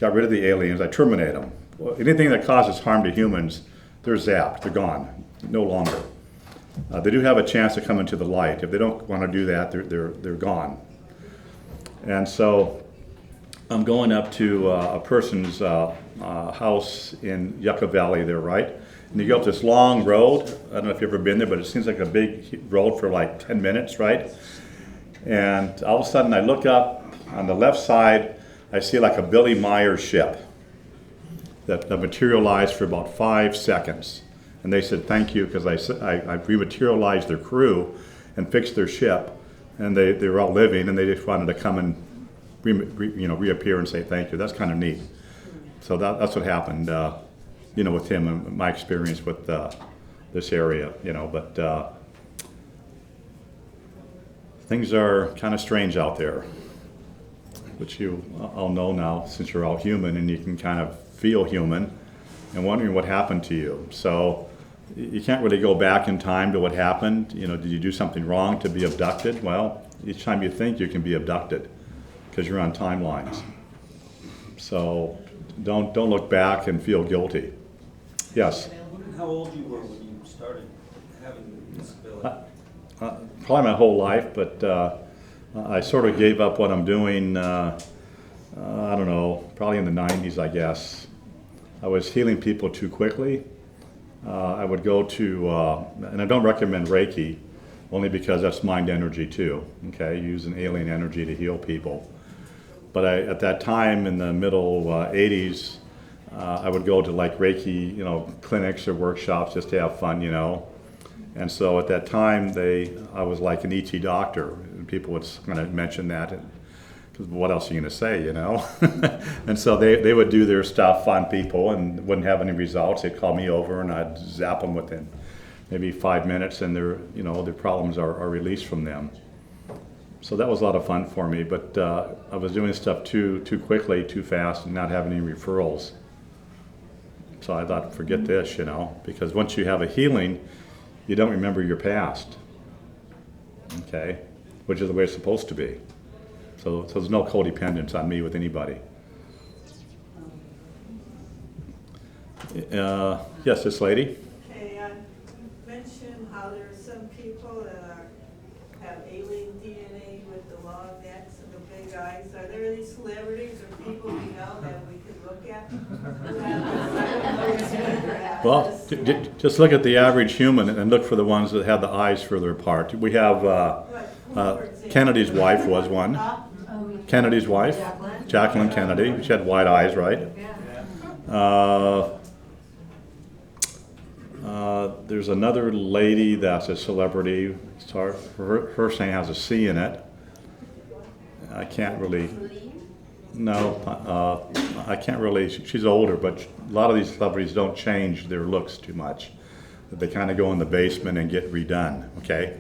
got rid of the aliens. I terminate them. Anything that causes harm to humans, they're zapped. They're gone, no longer. They do have a chance to come into the light. If they don't want to do that, they're gone. And so I'm going up to a person's house in Yucca Valley there, right? And you go up this long road. I don't know if you've ever been there, but it seems like a big road for like 10 minutes, right? And all of a sudden I look up on the left side, I see like a Billy Meyer ship that materialized for about 5 seconds. And they said thank you because I rematerialized their crew and fixed their ship, and they were all living, and they just wanted to come and reappear and say thank you. That's kind of neat. So that's what happened, with him and my experience with this area, But things are kind of strange out there, which you all know now since you're all human and you can kind of feel human and wondering what happened to you. So you can't really go back in time to what happened. Did you do something wrong to be abducted? Well, each time you think you can be abducted because you're on timelines. So don't look back and feel guilty. Yes? How old you were when you started having this ability? Probably my whole life, but I sort of gave up what I'm doing, I don't know, probably in the 90s, I guess. I was healing people too quickly. I would go to, and I don't recommend Reiki, only because that's mind energy too, okay? Using alien energy to heal people. But at that time, in the middle 80s, I would go to like Reiki, clinics or workshops just to have fun, And so at that time, I was like an ET doctor, and people would kind of mention that. Because what else are you going to say, And so they would do their stuff on people and wouldn't have any results. They'd call me over, and I'd zap them within maybe 5 minutes, and their problems are released from them. So that was a lot of fun for me. But I was doing stuff too quickly, too fast, and not having any referrals. So I thought, forget this, because once you have a healing, you don't remember your past, okay? Which is the way it's supposed to be. So there's no codependence on me with anybody. Yes, this lady? Okay, I mentioned how there are some people that have alien DNA with the long necks and the big eyes. Are there any celebrities or people we know that we could look at? Well, just look at the average human and look for the ones that have the eyes further apart. We have Kennedy's wife was one. Kennedy's wife, Jacqueline Kennedy. She had white eyes, right? There's another lady that's a celebrity. Her name has a C in it. I can't really. No, I can't really, she's older, but a lot of these celebrities don't change their looks too much. They kind of go in the basement and get redone, okay?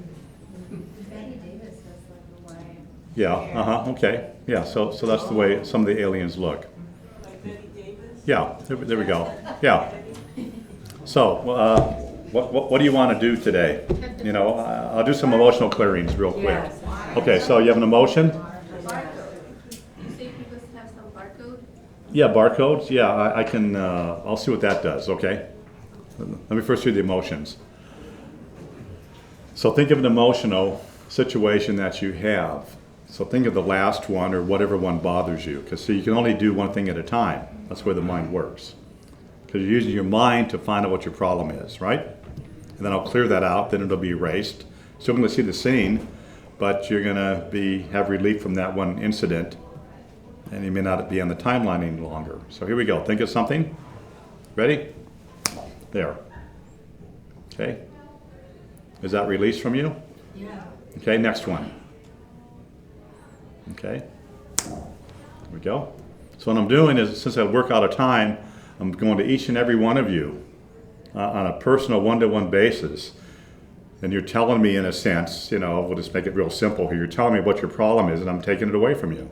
Betty Davis has like a white. Yeah, okay. Yeah, so that's the way some of the aliens look. Like Betty Davis? Yeah, there we go. Yeah. So, what do you want to do today? You know, I'll do some emotional clearings real quick. Yes. Okay, so you have an emotion? You say people have some barcode? Yeah, barcodes. Yeah, I can. I'll see what that does. Okay. Let me first do the emotions. So think of an emotional situation that you have. So think of the last one or whatever one bothers you. Because see, you can only do one thing at a time. That's where the mind works. Because you're using your mind to find out what your problem is, right? And then I'll clear that out. Then it'll be erased. Still going to see the scene, but you're going to have relief from that one incident. And you may not be on the timeline any longer. So here we go. Think of something. Ready? There. Okay. Is that released from you? Yeah. Okay, next one. Okay. There we go. So what I'm doing is, since I work out of time, I'm going to each and every one of you on a personal one-to-one basis. And you're telling me, in a sense, you know, we'll just make it real simple here. You're telling me what your problem is, and I'm taking it away from you.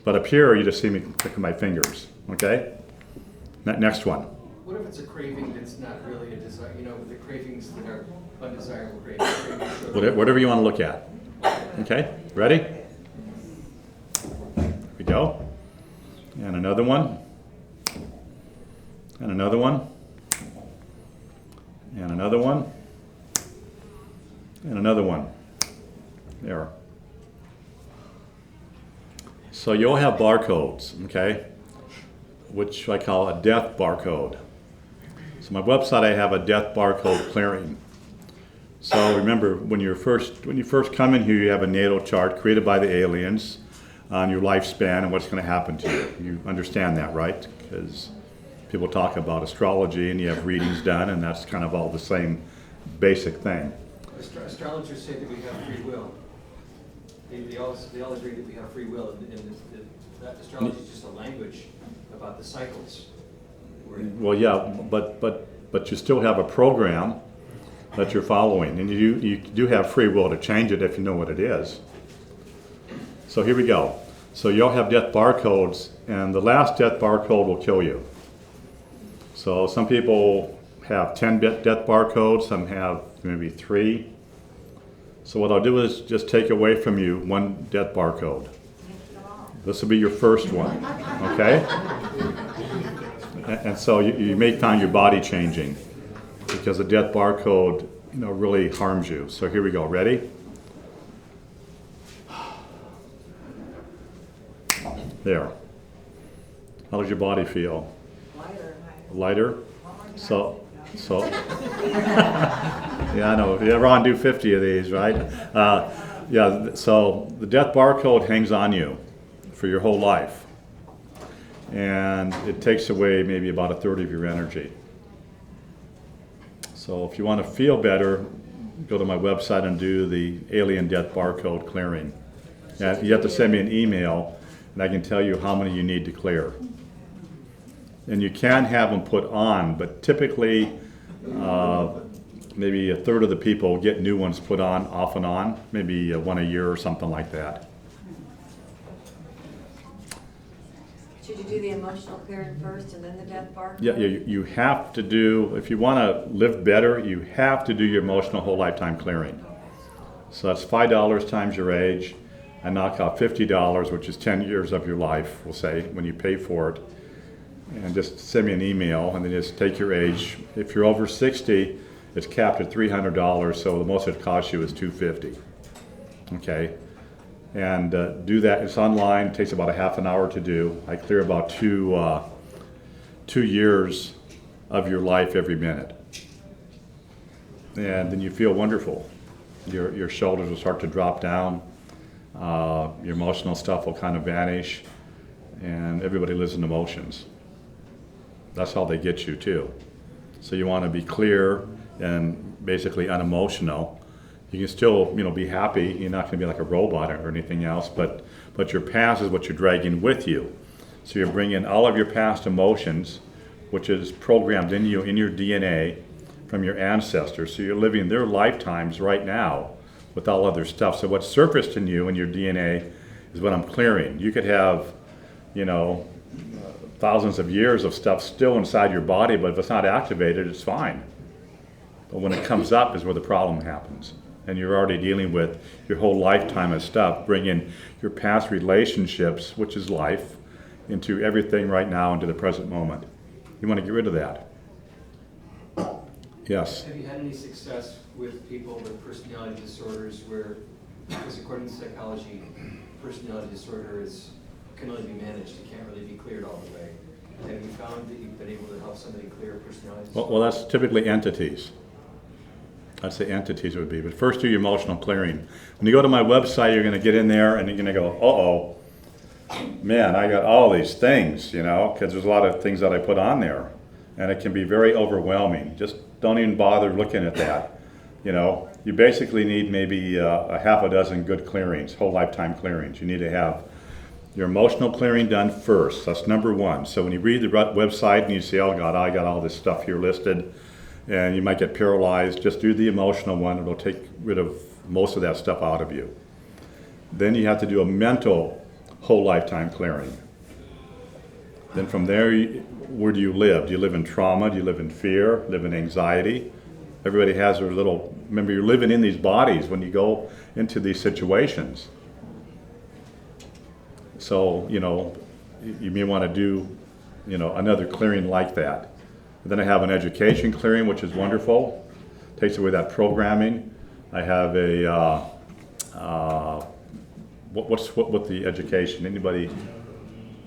But up here, you just see me clicking my fingers. Okay? Next one. What if it's a craving that's not really a desire, you know, the cravings that are undesirable cravings? Whatever you want to look at. Okay? Ready? Here we go. And another one. And another one. And another one. And another one. There. So you all have barcodes, okay? Which I call a death barcode. So my website, I have a death barcode clearing. So remember, when you first come in here, you have a natal chart created by the aliens on your lifespan and what's going to happen to you. You understand that, right? Because people talk about astrology and you have readings done, and that's kind of all the same basic thing. Astrologers say that we have free will. They all agree that we have free will, and that astrology is just a language about the cycles. Well, yeah, but you still have a program that you're following, and you do have free will to change it if you know what it is. So here we go. So you all have death barcodes, and the last death barcode will kill you. So some people have 10 death barcodes, some have maybe 3. So what I'll do is just take away from you one death barcode. This will be your first one, okay? And so you may find your body changing because the death barcode, you know, really harms you. So here we go. Ready? There. How does your body feel? Lighter? So. Yeah, I know. Yeah, Ron, do 50 of these, right? Yeah, so the death barcode hangs on you for your whole life. And it takes away maybe about a third of your energy. So if you want to feel better, go to my website and do the alien death barcode clearing. And you have to send me an email, and I can tell you how many you need to clear. And you can have them put on, but typically maybe a third of the people get new ones put on, off and on, maybe one a year or something like that. Should you do the emotional clearing first and then the death barcode? Yeah, you have to do, if you want to live better, you have to do your emotional whole lifetime clearing. So that's $5 times your age. I knock out $50, which is 10 years of your life, we'll say, when you pay for it. And just send me an email, and then just take your age. If you're over 60, it's capped at $300, so the most it costs you is $250. Okay, and do that. It's online. It takes about a half an hour to do. I clear about 2 years of your life every minute, and then you feel wonderful. Your shoulders will start to drop down. Your emotional stuff will kind of vanish, and everybody lives in emotions. That's how they get you too. So you want to be clear and basically unemotional. You can still, be happy. You're not going to be like a robot or anything else, but but your past is what you're dragging with you. So you're bringing all of your past emotions, which is programmed in you, in your DNA, from your ancestors. So you're living their lifetimes right now with all other stuff. So what's surfaced in you and your DNA is what I'm clearing. You could have, you know, thousands of years of stuff still inside your body, but if it's not activated, it's fine. But when it comes up is where the problem happens. And you're already dealing with your whole lifetime of stuff, bringing your past relationships, which is life, into everything right now, into the present moment. You want to get rid of that. Yes? Have you had any success with people with personality disorders where, because according to psychology, personality disorder can only be managed, it can't really be cleared all the way. Have you found that you've been able to help somebody clear personality disorder? Well, that's typically entities. I'd say entities would be, but first do your emotional clearing. When you go to my website, you're going to get in there and you're going to go, uh-oh, man, I got all these things, you know, because there's a lot of things that I put on there, and it can be very overwhelming. Just don't even bother looking at that. You know, you basically need maybe a half a dozen good clearings, whole lifetime clearings. You need to have your emotional clearing done first. That's number one. So when you read the website and you say, oh God, I got all this stuff here listed, and you might get paralyzed, just do the emotional one. It'll take rid of most of that stuff out of you. Then you have to do a mental whole lifetime clearing. Then from there, where do you live? Do you live in trauma? Do you live in fear? Live in anxiety? Everybody has their little, remember you're living in these bodies when you go into these situations. So, you know, you may want to do, you know, another clearing like that. And then I have an education clearing, which is wonderful. Takes away that programming. I have a, what's the education? Anybody?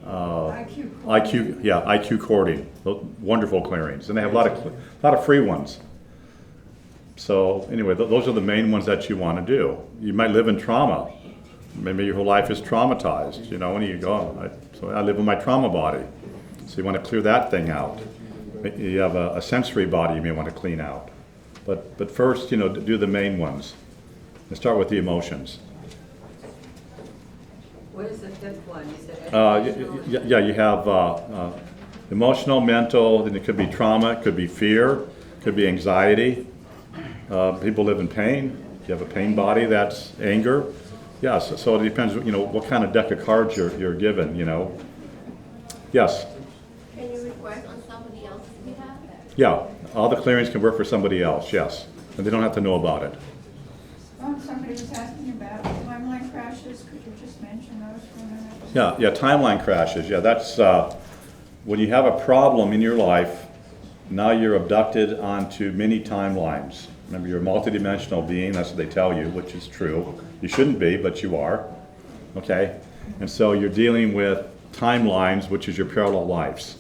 IQ coding. Wonderful clearings. And they have a lot of free ones. So anyway, those are the main ones that you want to do. You might live in trauma. Maybe your whole life is traumatized, you know, and you go, so I live in my trauma body. So you want to clear that thing out. You have a sensory body you may want to clean out. But first, you know, do the main ones. And start with the emotions. What is the fifth one? You said yeah, you have emotional, mental, then it could be trauma, it could be fear, it could be anxiety. People live in pain. If you have a pain body, that's anger. Yes, so it depends, you know, what kind of deck of cards you're given, you know. Yes? Can you request on somebody else's behalf? Yeah, all the clearings can work for somebody else, yes. And they don't have to know about it. Somebody was asking about timeline crashes. Could you just mention those for a minute? Yeah, timeline crashes. Yeah, that's when you have a problem in your life, now you're abducted onto many timelines. Remember, you're a multidimensional being, that's what they tell you, which is true. You shouldn't be, but you are, okay? And so you're dealing with timelines, which is your parallel lives.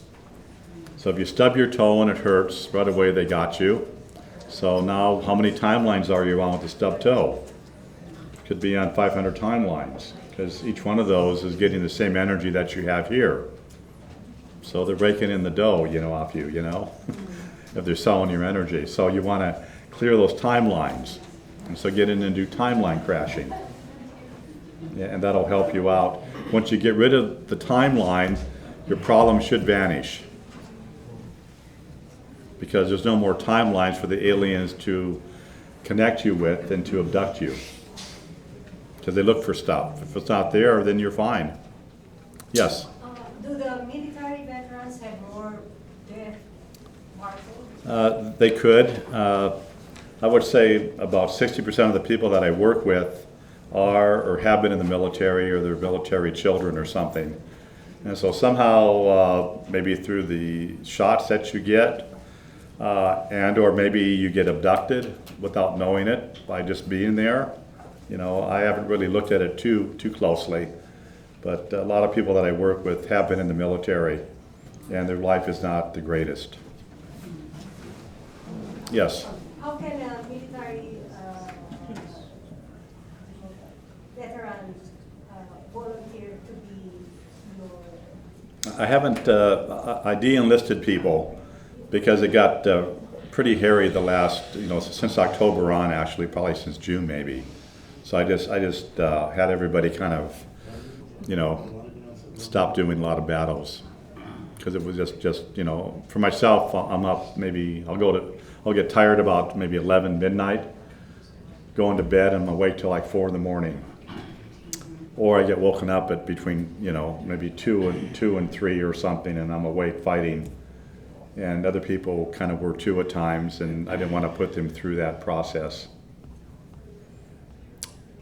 So if you stub your toe and it hurts, right away they got you. So now how many timelines are you on with the stub toe? Could be on 500 timelines, because each one of those is getting the same energy that you have here. So they're raking in the dough, you know, off you, you know, if they're selling your energy. So you want to clear those timelines. And so get in and do timeline crashing. Yeah, and that'll help you out. Once you get rid of the timeline, your problem should vanish. Because there's no more timelines for the aliens to connect you with and to abduct you. Because they look for stuff. If it's not there, then you're fine. Yes? Do the military veterans have more death markers? They could. I would say about 60% of the people that I work with are or have been in the military, or they're military children or something. And so somehow, maybe through the shots that you get, and or maybe you get abducted without knowing it by just being there. You know, I haven't really looked at it too closely, but a lot of people that I work with have been in the military, and their life is not the greatest. Yes? How can a military veteran volunteer to be your... I haven't, I de-enlisted people because it got pretty hairy the last, you know, since October on, actually, probably since June maybe. So I just had everybody kind of you know, stop doing a lot of battles. Because it was just, you know, for myself, I'm up maybe, I'll get tired about maybe 11 midnight, going to bed, and I'm awake till like 4 in the morning. Or I get woken up at between, you know, maybe 2 and 3 or something, and I'm awake fighting. And other people kind of were too at times, and I didn't want to put them through that process.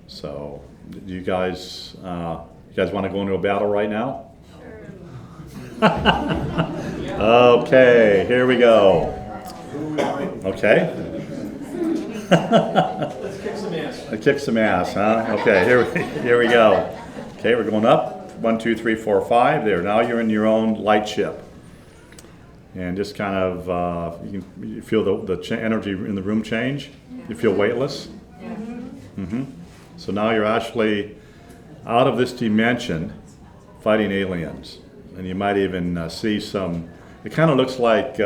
So, do you guys want to go into a battle right now? Okay, here we go. Okay. Let's kick some ass. Let's kick some ass, huh? Okay, here we go. Okay, we're going up. 1, 2, 3, 4, 5. There. Now you're in your own light ship, and just kind of you feel the energy in the room change. You feel weightless. Mm-hmm. So now you're actually out of this dimension, fighting aliens. And you might even see some, it kind of looks like,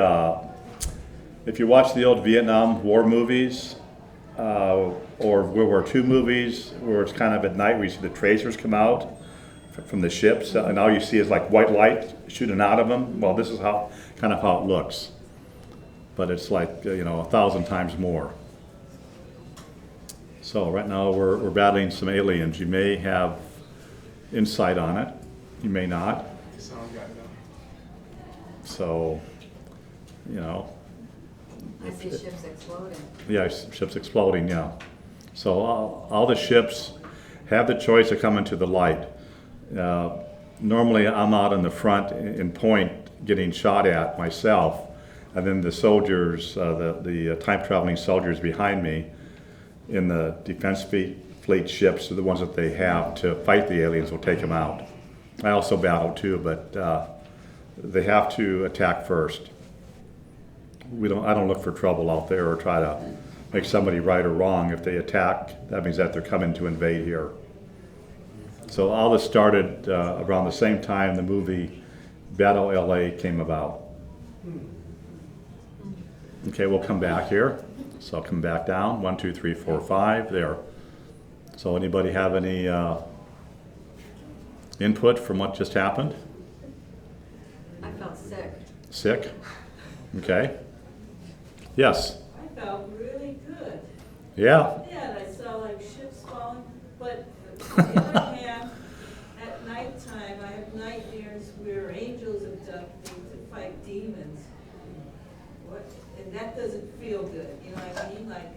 if you watch the old Vietnam War movies, or World War II movies, where it's kind of at night where you see the tracers come out from the ships, and all you see is like white light shooting out of them. Well, this is kind of how it looks. But it's like, you know, 1,000 times more. So right now we're battling some aliens. You may have insight on it. You may not. So, you know. I see ships exploding. Yeah, ships exploding, yeah. So all the ships have the choice of coming to the light. Normally I'm out in the front in point getting shot at myself, and then the soldiers, the time-traveling soldiers behind me in the defense fleet ships are the ones that they have to fight the aliens, will take them out. I also battle too, but they have to attack first. I don't look for trouble out there or try to make somebody right or wrong. If they attack, that means that they're coming to invade here. So all this started around the same time the movie Battle LA came about. Okay, we'll come back here. So I'll come back down. 1, 2, 3, 4, 5. There. So anybody have any input from what just happened? I felt sick. Sick? Okay. Yes. I felt really good. Yeah. Yeah, and I saw like ships falling, but on the other hand, at nighttime, I have nightmares where angels abduct me to fight demons. What? And that doesn't feel good, you know what I mean? Like,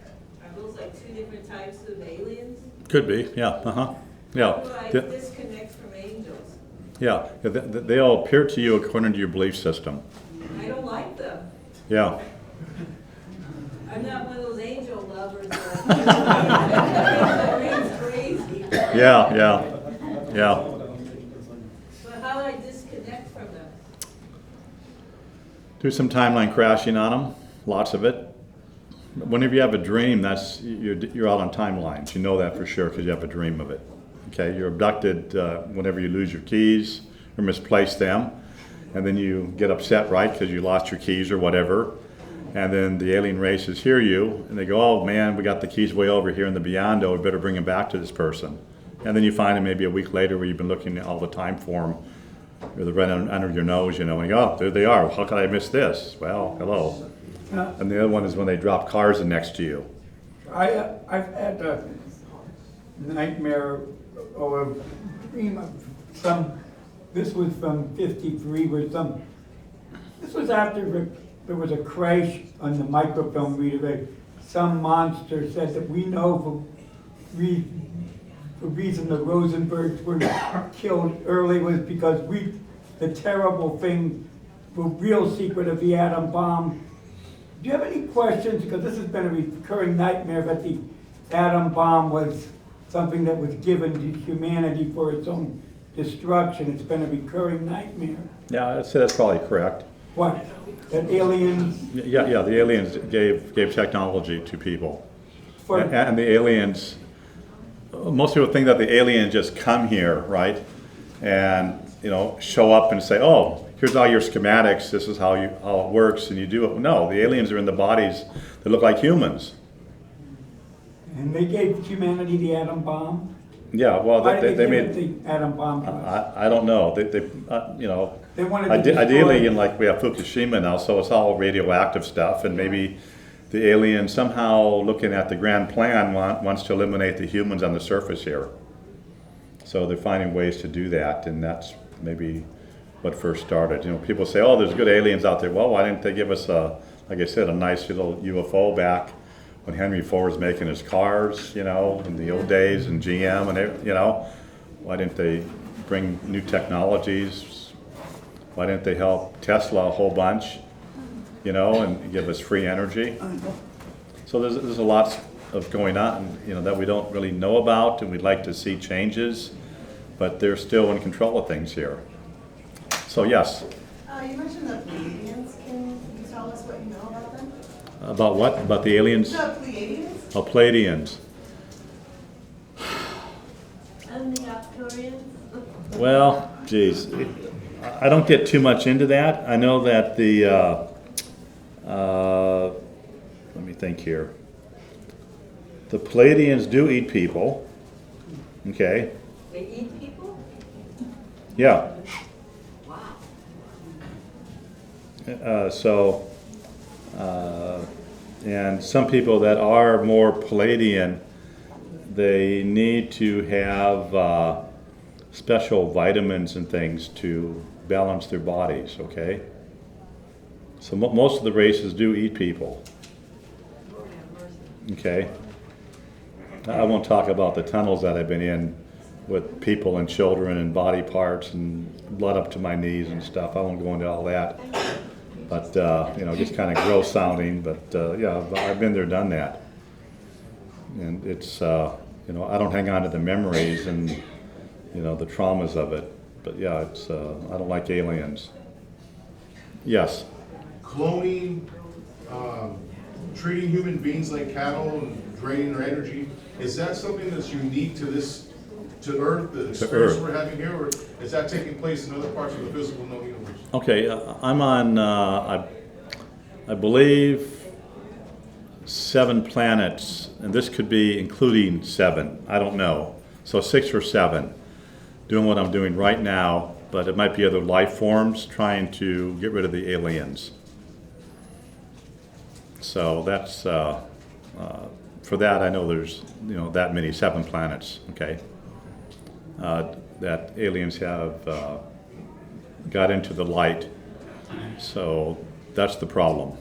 are those like 2 different types of aliens? Could be. Yeah. Uh-huh. Yeah. How do I disconnect from angels? Yeah. They all appear to you according to your belief system. I don't like them. Yeah. I'm not one of those angel lovers. Crazy. Yeah. But how do I disconnect from them? Do some timeline crashing on them. Lots of it. Whenever you have a dream, you're out on timelines. You know that for sure because you have a dream of it. Okay, you're abducted whenever you lose your keys or misplace them, and then you get upset, right, because you lost your keys or whatever, and then the alien races hear you, and they go, oh man, we got the keys way over here in the Beyond, we better bring them back to this person. And then you find them maybe a week later where you've been looking all the time for them, or they're right under your nose, you know, and you go, oh, there they are, how could I miss this? Well, hello. And the other one is when they drop cars in next to you. I've had a nightmare or a dream of this was from 53, where this was after there was a crash on the microfilm reader. Some monster said that we know the reason the Rosenbergs were killed early was because the terrible thing, the real secret of the atom bomb. Do you have any questions? Because this has been a recurring nightmare that the atom bomb was something that was given to humanity for its own destruction. It's been a recurring nightmare. Yeah, I'd say that's probably correct. What? That aliens? Yeah, the aliens gave technology to people. And the aliens, most people think that the aliens just come here, right? And, you know, show up and say, oh, here's all your schematics, this is how it works, and you do it. No, the aliens are in the bodies that look like humans. And they gave humanity the atom bomb? Yeah, well, Why they did they made, give it the atom bomb to us? I don't know, they you know, They wanted to destroy. ideally, in like, we have Fukushima now, so it's all radioactive stuff, and maybe the alien somehow, looking at the grand plan, wants to eliminate the humans on the surface here. So they're finding ways to do that, and that's maybe what first started. You know, people say, oh, there's good aliens out there. Well, why didn't they give us a, like I said, a nice little UFO back when Henry Ford was making his cars, you know, in the old days, and GM, and you know, why didn't they bring new technologies? Why didn't they help Tesla a whole bunch, you know, and give us free energy? So there's a lot of going on, you know, that we don't really know about, and we'd like to see changes, but they're still in control of things here. So yes. You mentioned the Pleidians. Can you tell us what you know about them? About what? About the aliens? The Pleidians? Oh, Pleidians. And the Arcturians? Well, geez, I don't get too much into that. I know that the, let me think here. The Pleiadians do eat people, okay? They eat people? Yeah. Wow. And some people that are more Pleiadian, they need to have special vitamins and things to balance their bodies, okay? So most of the races do eat people. Okay? I won't talk about the tunnels that I've been in with people and children and body parts and blood up to my knees and stuff. I won't go into all that. But, you know, just kind of gross sounding, but yeah, I've been there, done that. And it's, you know, I don't hang on to the memories and, you know, the traumas of it. But yeah, it's, I don't like aliens. Yes? Cloning, treating human beings like cattle and draining their energy, is that something that's unique to this, to Earth, the experience we're having here, or is that taking place in other parts of the physical known universe? Okay, I'm on, I believe, 7 planets, and this could be including 7, I don't know. So 6 or 7, doing what I'm doing right now, but it might be other life forms trying to get rid of the aliens. So that's, for that I know there's, you know, that many, 7 planets, okay, that aliens have got into the light. So that's the problem.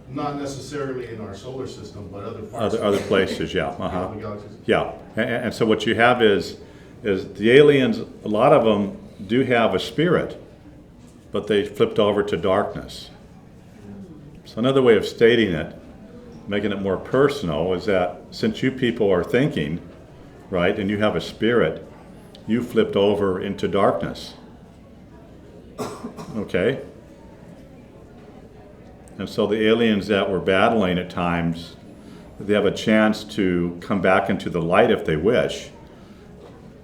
Not necessarily in our solar system, but other parts. Other places, yeah. Uh-huh. The galaxies. Yeah, and so what you have is the aliens, a lot of them do have a spirit, but they flipped over to darkness. So another way of stating it, making it more personal, is that since you people are thinking, right, and you have a spirit, you flipped over into darkness. Okay? And so the aliens that we're battling at times, they have a chance to come back into the light if they wish.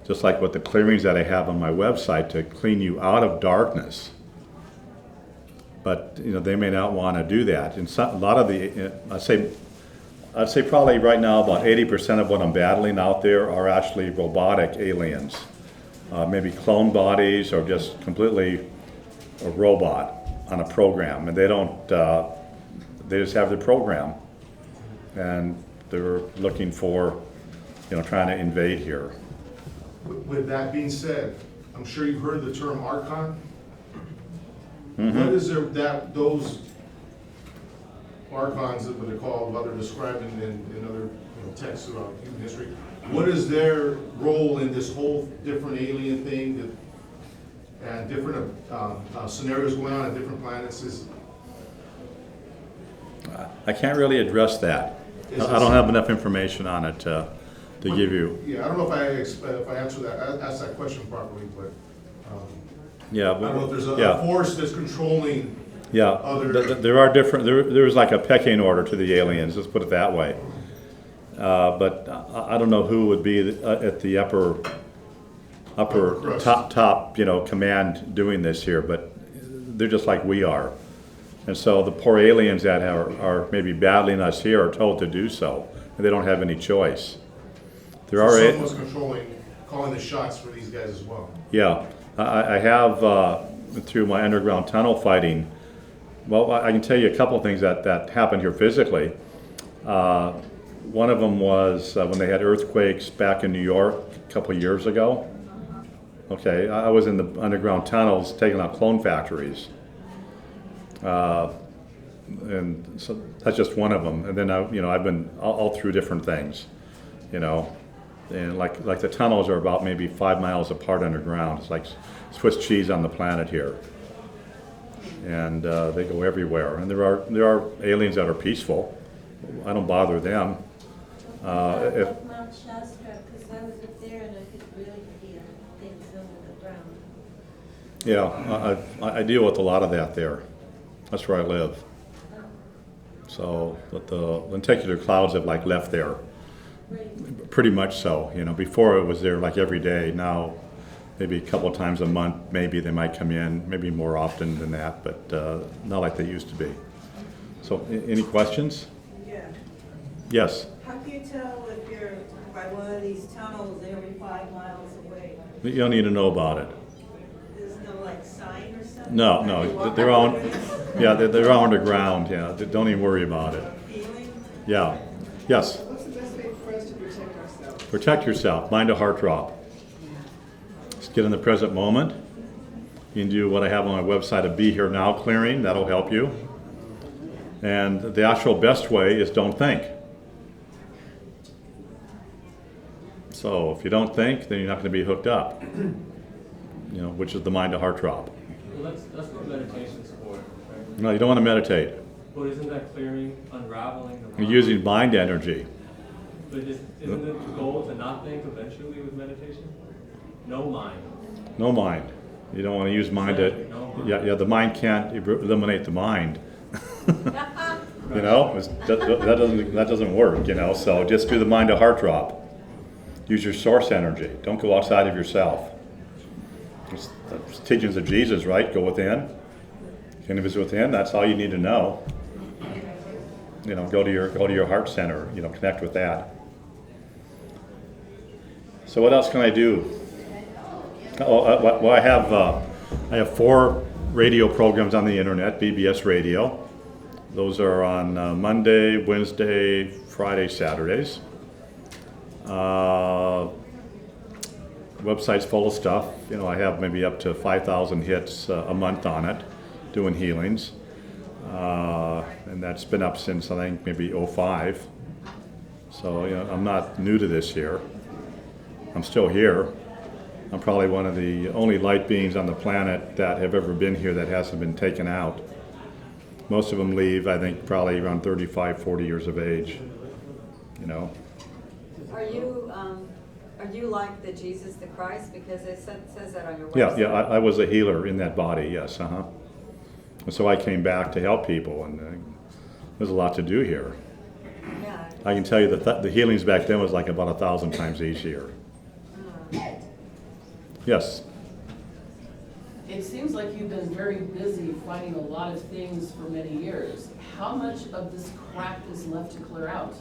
Just like with the clearings that I have on my website to clean you out of darkness. But you know, they may not want to do that. And a lot of the, I'd say probably right now about 80% of what I'm battling out there are actually robotic aliens. Maybe clone bodies or just completely a robot on a program, and they don't, they just have their program, and they're looking for, you know, trying to invade here. With that being said, I'm sure you've heard the term Archon. Mm-hmm. What is there that those Archons, that what they're called, what they're described in other texts throughout human history, what is their role in this whole different alien thing that, and different scenarios going on at different planets? I can't really address that. I don't have enough information on it to give you. Yeah, I don't know if I answered that, asked that question properly, but yeah, I don't know if there's a force that's controlling. Yeah, other. There are different. There's like a pecking order to the aliens. Let's put it that way. But I don't know who would be at the upper top, you know, command doing this here. But they're just like we are, and so the poor aliens that are maybe battling us here are told to do so, and they don't have any choice. There are someone's controlling calling the shots for these guys as well? Yeah, I have, through my underground tunnel fighting, well, I can tell you a couple of things that happened here physically. One of them was when they had earthquakes back in New York a couple of years ago. Okay, I was in the underground tunnels taking out clone factories. And so that's just one of them. And then I've been all through different things, and like the tunnels are about maybe 5 miles apart underground. It's like Swiss cheese on the planet here, and they go everywhere. And there are aliens that are peaceful. I don't bother them. If Mount Shasta, because I was up there and I could really feel things under the ground. yeah, I deal with a lot of that there. That's where I live. So, but the lenticular clouds have like left there. Pretty much so. Before it was there like every day. Now, maybe a couple of times a month, maybe they might come in, maybe more often than that, but not like they used to be. So, any questions? Yeah. Yes. How can you tell if you're by one of these tunnels every 5 miles away? You don't need to know about it. There's no like sign or something? No, they're on. Yeah, they're underground. Yeah, don't even worry about it. Yeah. Yes. What's the best way for us to protect ourselves? Protect yourself. Mind a heart drop. Just get in the present moment. You can do what I have on my website, a Be Here Now clearing. That'll help you. And the actual best way is don't think. So if you don't think, then you're not going to be hooked up. Which is the mind to heart drop. Well, that's what meditation's for, right? No, you don't want to meditate. But isn't that clearing, unraveling the mind? You're using mind energy. But isn't it the goal to not think eventually with meditation? No mind. No mind. You don't want to use mind to. Yeah. The mind can't eliminate the mind. That doesn't work. So just do the mind to heart drop. Use your source energy. Don't go outside of yourself. It's teachings of Jesus, right? Go within. Kingdom is within. That's all you need to know. Go to your heart center. Connect with that. So what else can I do? Well, I have 4 radio programs on the internet, BBS Radio. Those are on Monday, Wednesday, Friday, Saturdays. Website's full of stuff. I have maybe up to 5,000 hits a month on it, doing healings. And that's been up since I think maybe '05. So I'm not new to this here. I'm still here. I'm probably one of the only light beings on the planet that have ever been here that hasn't been taken out. Most of them leave, I think, probably around 35, 40 years of age. Are you like the Jesus the Christ? Because it says that on your website. Yeah, I was a healer in that body, yes, And so I came back to help people, and there's a lot to do here. Yeah. I can tell you that the healings back then was like about 1,000 times easier. Yes. It seems like you've been very busy fighting a lot of things for many years. How much of this crap is left to clear out?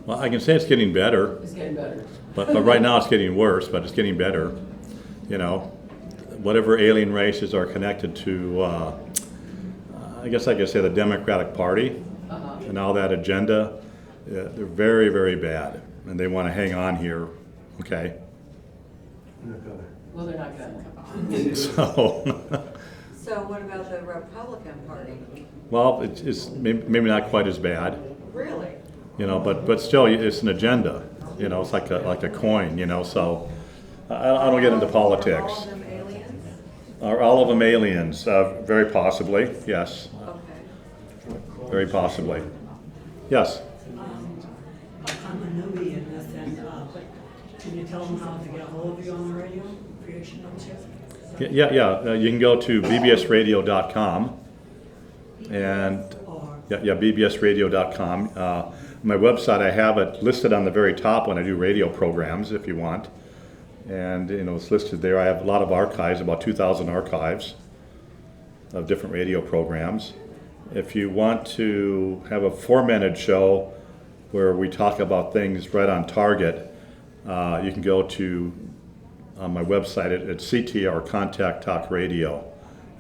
Well, I can say it's getting better. It's getting better. But right now it's getting worse, but it's getting better. Whatever alien races are connected to, I guess I could say the Democratic Party and all that agenda, they're very, very bad. And they want to hang on here, okay? Well, they're not gonna. So what about the Republican Party? Well, it's maybe not quite as bad. Really? But still, it's an agenda. It's like a coin. So I don't get into politics. Are all of them aliens? Are all of them aliens? Very possibly, yes. Okay. Very possibly. Yes. I'm a newbie in this, and can you tell them how to get a hold of you on the radio? Creation of Chip? Yeah. You can go to bbsradio.com and bbsradio.com. My website, I have it listed on the very top when I do radio programs, if you want. And it's listed there. I have a lot of archives, about 2,000 archives of different radio programs. If you want to have a 4-minute show where we talk about things right on target, you can go to on my website at CTR Contact Talk Radio,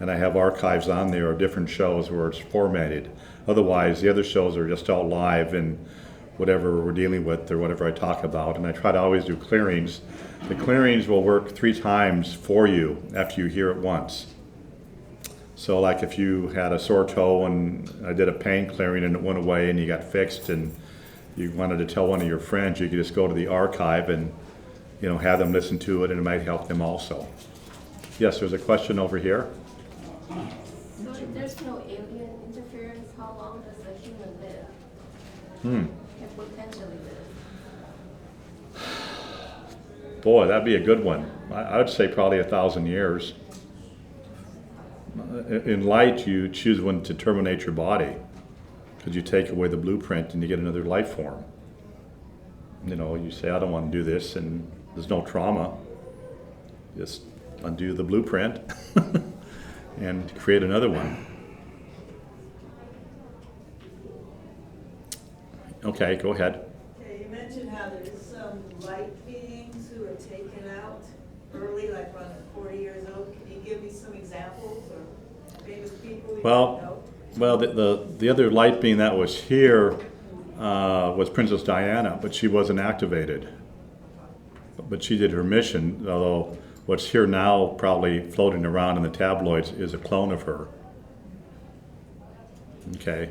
and I have archives on there of different shows where it's formatted. Otherwise, the other shows are just all live and whatever we're dealing with or whatever I talk about, and I try to always do clearings. The clearings will work 3 times for you after you hear it once. So like if you had a sore toe and I did a pain clearing and it went away and you got fixed and you wanted to tell one of your friends, you could just go to the archive and have them listen to it, and it might help them also. Yes, there's a question over here. So if there's no alien interference, how long does a human live? Can potentially live? Boy, that'd be a good one. I would say probably 1,000 years. In light, you choose when to terminate your body because you take away the blueprint and you get another life form. You say, I don't want to do this, and there's no trauma. Just undo the blueprint and create another one. Okay, go ahead. Okay, you mentioned how there's some light beings who are taken out early, like around 40 years old. Can you give me some examples or famous people you know? Well, the other light being that was here was Princess Diana, but she wasn't activated. But she did her mission, although what's here now, probably floating around in the tabloids, is a clone of her. Okay,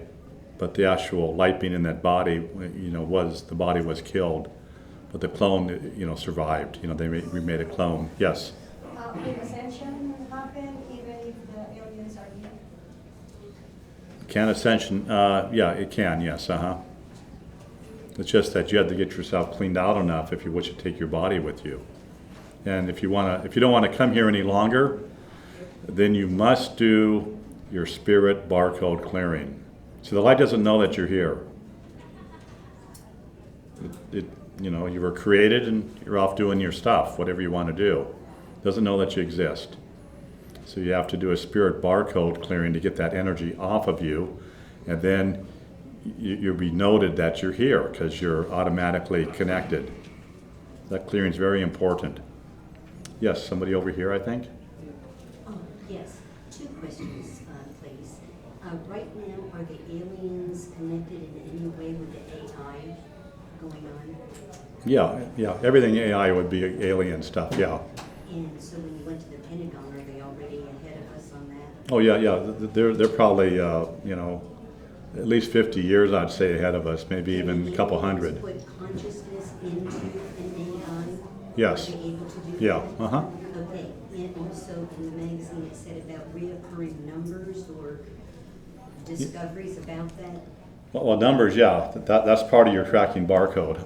but the actual light being in that body, the body was killed, but the clone, survived. We made a clone. Yes. Can ascension happen even if the aliens are here? Can ascension? Yeah, it can. Yes. It's just that you have to get yourself cleaned out enough if you wish to take your body with you. And if you don't want to come here any longer, then you must do your spirit barcode clearing. So the light doesn't know that you're here. You were created and you're off doing your stuff, whatever you want to do. It doesn't know that you exist. So you have to do a spirit barcode clearing to get that energy off of you, and then you'll be noted that you're here because you're automatically connected. That clearing is very important. Yes, somebody over here, I think. Oh, yes. 2 questions, please. Right now, are the aliens connected in any way with the AI going on? Yeah. Everything AI would be alien stuff, yeah. And so when you went to the Pentagon, are they already ahead of us on that? Oh, yeah. They're probably, at least 50 years, I'd say, ahead of us, maybe even a couple hundred. Put consciousness into an AI? Yes. Are they able to do Yeah. that? Okay. And also in the magazine it said about reoccurring numbers or discoveries about that? Well, numbers, yeah. That's part of your tracking barcode.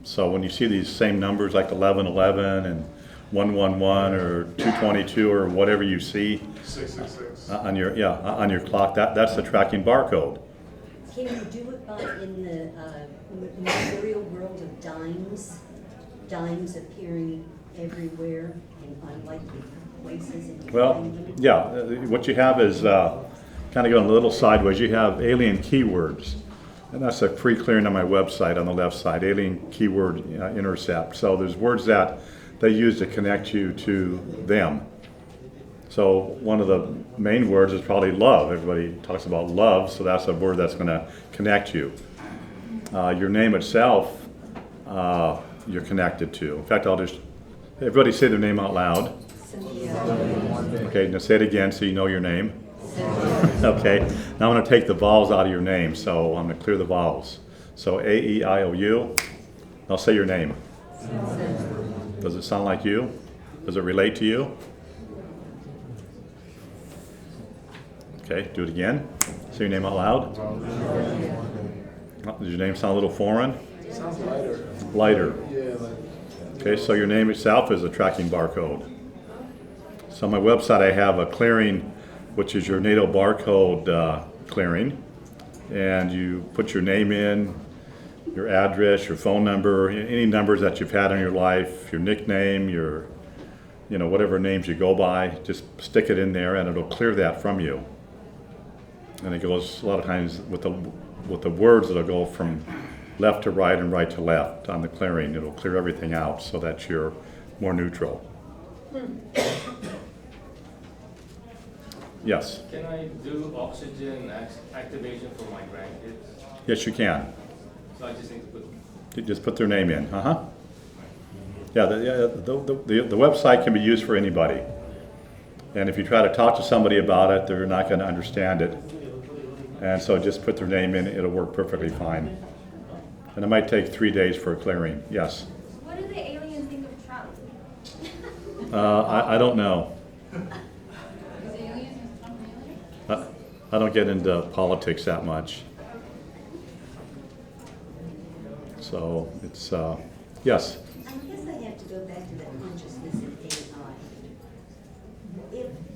So when you see these same numbers like 1111 and 111 or 222 or whatever you see 666 on your clock, that's the tracking barcode. Can you do it in the material world of dimes appearing everywhere in unlikely places? What you have is kind of going a little sideways. You have alien keywords, and that's a free clearing on my website on the left side, alien keyword intercept. So there's words that they use to connect you to them. So one of the main words is probably love. Everybody talks about love, so that's a word that's going to connect you. Your name itself, you're connected to. In fact, everybody say their name out loud. Okay, now say it again so you know your name. Okay, now I'm going to take the vowels out of your name, so I'm going to clear the vowels. So A-E-I-O-U. I'll say your name. Does it sound like you? Does it relate to you? Okay, do it again. Say your name out loud. Does your name sound a little foreign? It sounds lighter. Lighter. Yeah. Okay, so your name itself is a tracking barcode. So on my website I have a clearing, which is your NATO barcode clearing. And you put your name in, your address, your phone number, any numbers that you've had in your life, your nickname, your, whatever names you go by, just stick it in there and it'll clear that from you. And it goes a lot of times with the words, it'll go from left to right and right to left on the clearing. It'll clear everything out so that you're more neutral. Yes. Can I do oxygen activation for my grandkids? Yes, you can. So I just need to put. You just put their name in. Yeah, the website can be used for anybody. And if you try to talk to somebody about it, they're not going to understand it. And so just put their name in, it'll work perfectly fine. And it might take 3 days for a clearing. Yes. What do the aliens think of Trump? I don't know. Is aliens Trump alien? I don't get into politics that much. So it's, yes. I guess I have to go back to the consciousness of AI.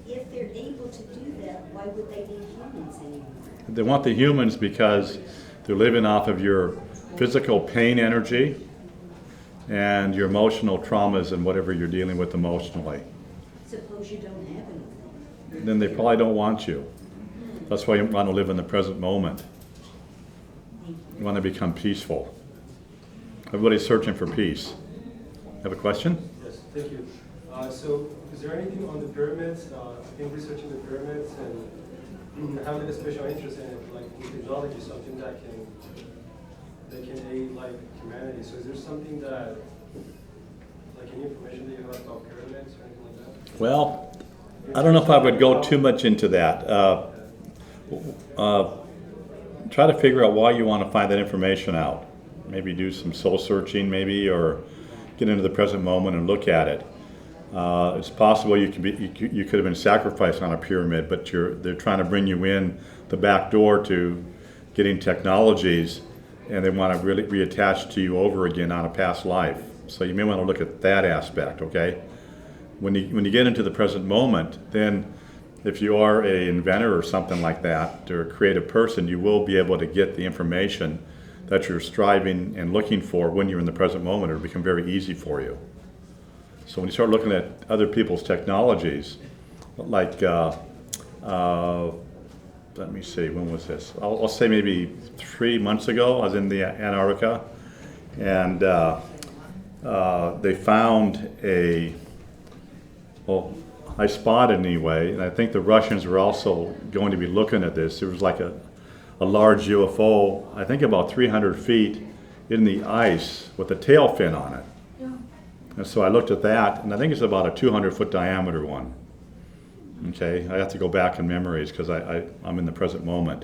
If they're able to do that, why would they need humans anymore? They want the humans because they're living off of your physical pain energy and your emotional traumas and whatever you're dealing with emotionally. Suppose you don't have anything. Then they probably don't want you. That's why you want to live in the present moment. You want to become peaceful. Everybody's searching for peace. Have a question? Yes, thank you. So is there anything on the pyramids? I've been researching the pyramids and having a special interest in it, like in technology, something that can aid like humanity. So is there something that, like any information that you have about pyramids or anything like that? Well, I don't know if I would go too much into that. Try to figure out why you want to find that information out. Maybe do some soul searching, maybe, or get into the present moment and look at it. It's possible you could have been sacrificed on a pyramid, but they're trying to bring you in the back door to getting technologies, and they want to really reattach to you over again on a past life. So you may want to look at that aspect, okay? When you get into the present moment, then if you are an inventor or something like that, or a creative person, you will be able to get the information that you're striving and looking for when you're in the present moment. It'll become very easy for you. So when you start looking at other people's technologies, like, let me see, when was this? I'll say maybe 3 months ago, I was in the Antarctica, and they found I spotted anyway, and I think the Russians were also going to be looking at this. There was like a large UFO, I think about 300 feet in the ice with a tail fin on it. Yeah. And so I looked at that, and I think it's about a 200-foot diameter one. Okay, I have to go back in memories because I'm in the present moment.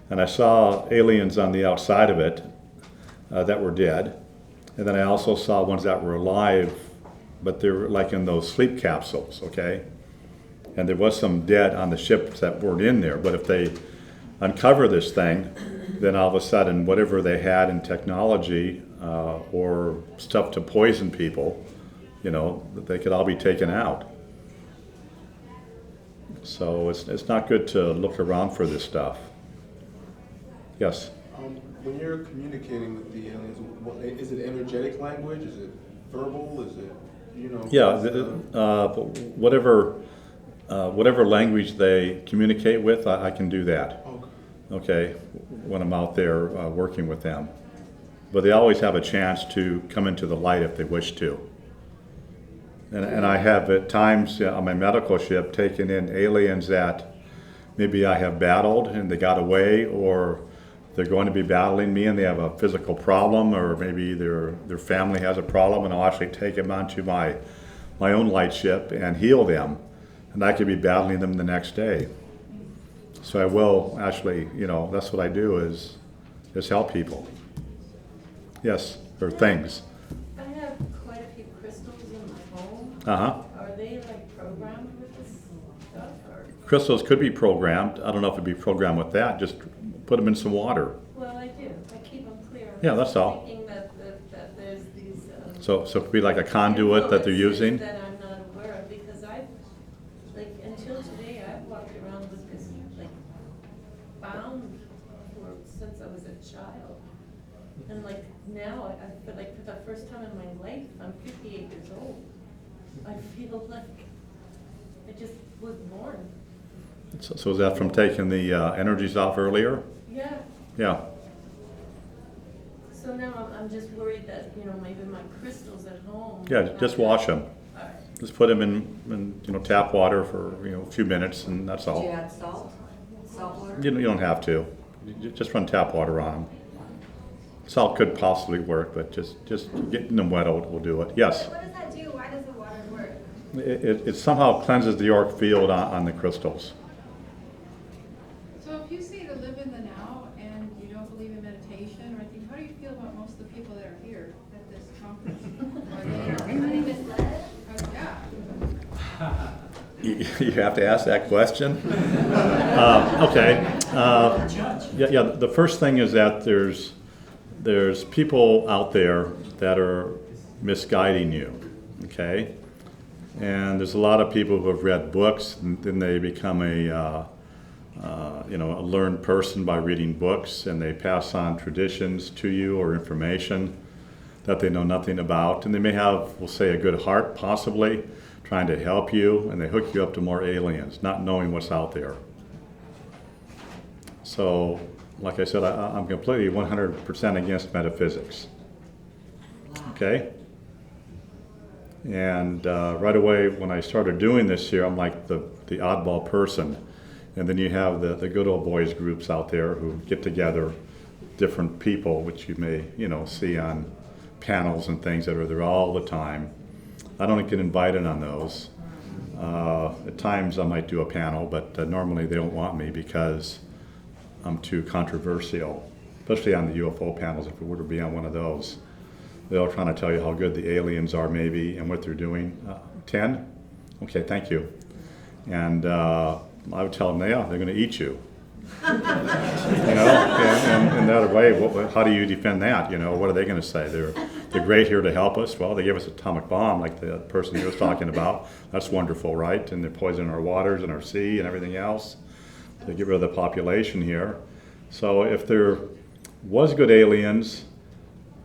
And I saw aliens on the outside of it that were dead. And then I also saw ones that were alive, but they were like in those sleep capsules, okay? And there was some dead on the ships that weren't in there. But if they uncover this thing, then all of a sudden whatever they had in technology or stuff to poison people, they could all be taken out. So it's not good to look around for this stuff. Yes? When you're communicating with the aliens, is it energetic language? Is it verbal? Is it, Yeah, whatever language they communicate with, I can do that. Okay, when I'm out there working with them. But they always have a chance to come into the light if they wish to. And I have at times on my medical ship taken in aliens that maybe I have battled and they got away, or they're going to be battling me and they have a physical problem, or maybe their family has a problem, and I'll actually take them onto my own light ship and heal them. And I could be battling them the next day. So I will actually, that's what I do is help people. Yes, or things. I have quite a few crystals in my home. Uh-huh. Are they like programmed with this stuff, or? Crystals could be programmed. I don't know if it'd be programmed with that. Just put them in some water. Well, I do. I keep them clear. Yeah, that's all. Thinking that there's these. So it could be like a conduit that they're using. That I'm not aware of, because until today, I've walked around with this bound since I was a child. And now, I feel like for the first time in my life, I'm 58 years old. I feel like I just was born. So is that from taking the energies off earlier? Yeah. Yeah. So now I'm just worried that, maybe my crystals at home. Yeah, just wash them. Just put them in tap water for a few minutes, and that's all. Do you add salt? Salt water? You don't have to. You just run tap water on them. Salt could possibly work, but just getting them wet will do it. Yes. What does that do? Why does the water work? It somehow cleanses the auric field on the crystals. So if you say to live in the now and you don't believe in meditation or anything, how do you feel about most of the people that are here at this conference? Are they misled? Yeah. You have to ask that question. Okay. Yeah. The first thing is that there's people out there that are misguiding you. Okay. And there's a lot of people who have read books, and then they become a learned person by reading books, and they pass on traditions to you or information that they know nothing about. And they may have, we'll say, a good heart, possibly, trying to help you, and they hook you up to more aliens, not knowing what's out there. So, like I said, I'm completely 100% against metaphysics. Okay? And right away, when I started doing this here, I'm like the oddball person. And then you have the good old boys groups out there who get together, different people, which you may, see on panels and things that are there all the time. I don't get invited on those. At times I might do a panel, but normally they don't want me because I'm too controversial, especially on the UFO panels. If we were to be on one of those, they're all trying to tell you how good the aliens are maybe and what they're doing. 10? Okay, thank you. And I would tell them, yeah, they're going to eat you. And that way, how do you defend that? What are they going to say? They're great here to help us. Well, they gave us an atomic bomb, like the person he was talking about. That's wonderful, right? And they're poisoning our waters and our sea and everything else to get rid of the population here. So if there was good aliens,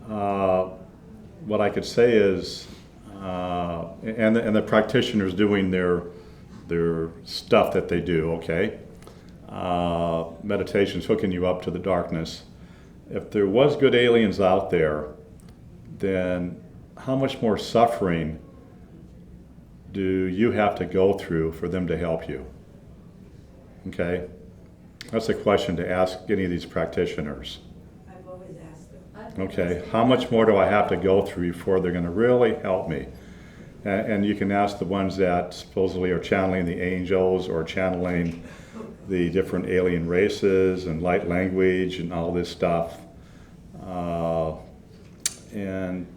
what I could say is, and the practitioners doing their stuff that they do, okay? Meditation's hooking you up to the darkness. If there was good aliens out there, then how much more suffering do you have to go through for them to help you? Okay? That's a question to ask any of these practitioners. I've always asked them. Okay, how much more do I have to go through before they're going to really help me? And you can ask the ones that supposedly are channeling the angels or channeling the different alien races and light language and all this stuff. And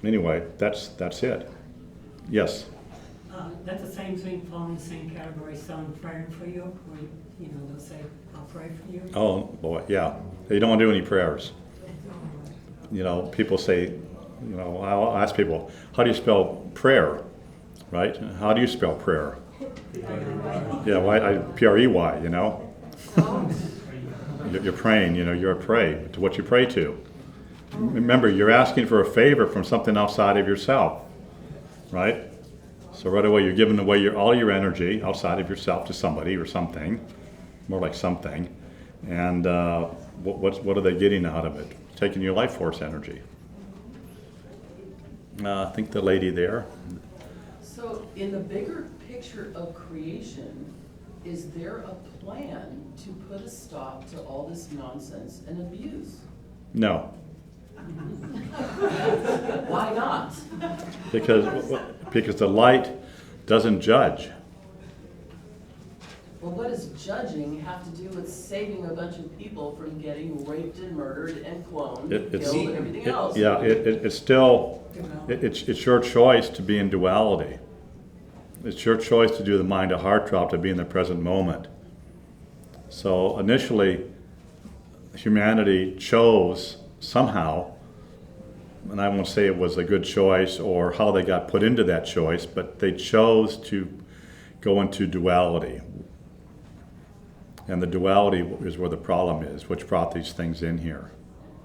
anyway, that's it. Yes? That's the same thing, falling in the same category, someone praying for you, or, they'll say, I'll pray for you. Oh, boy, yeah. You don't want to do any prayers. People say, I'll ask people, how do you spell prayer, right? How do you spell prayer? Yeah, P-R-E-Y, You're praying, you're a pray to what you pray to. Remember, you're asking for a favor from something outside of yourself, right? So right away, you're giving away all your energy outside of yourself to somebody or something, more like something. And what are they getting out of it? Taking your life force energy. I think the lady there. So in the bigger picture of creation, is there a plan to put a stop to all this nonsense and abuse? No. Why not? Because the light doesn't judge. Well, what does judging have to do with saving a bunch of people from getting raped and murdered and cloned, killed, and everything else? Yeah, it's still, it's your choice to be in duality. It's your choice to do the mind to heart drop, to be in the present moment. So initially, humanity chose somehow, and I won't say it was a good choice or how they got put into that choice, but they chose to go into duality. And the duality is where the problem is, which brought these things in here.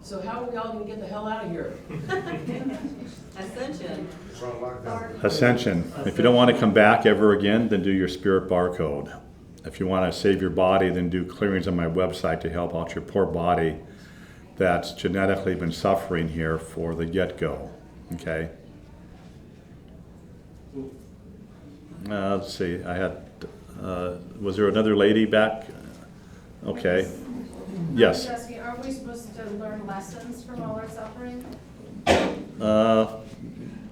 So how are we all going to get the hell out of here? Ascension. Ascension. If you don't want to come back ever again, then do your spirit barcode. If you want to save your body, then do clearings on my website to help out your poor body that's genetically been suffering here for the get-go. Okay? Let's see, I had, was there another lady back? Okay. Yes. I was asking, are we supposed to learn lessons from all our suffering?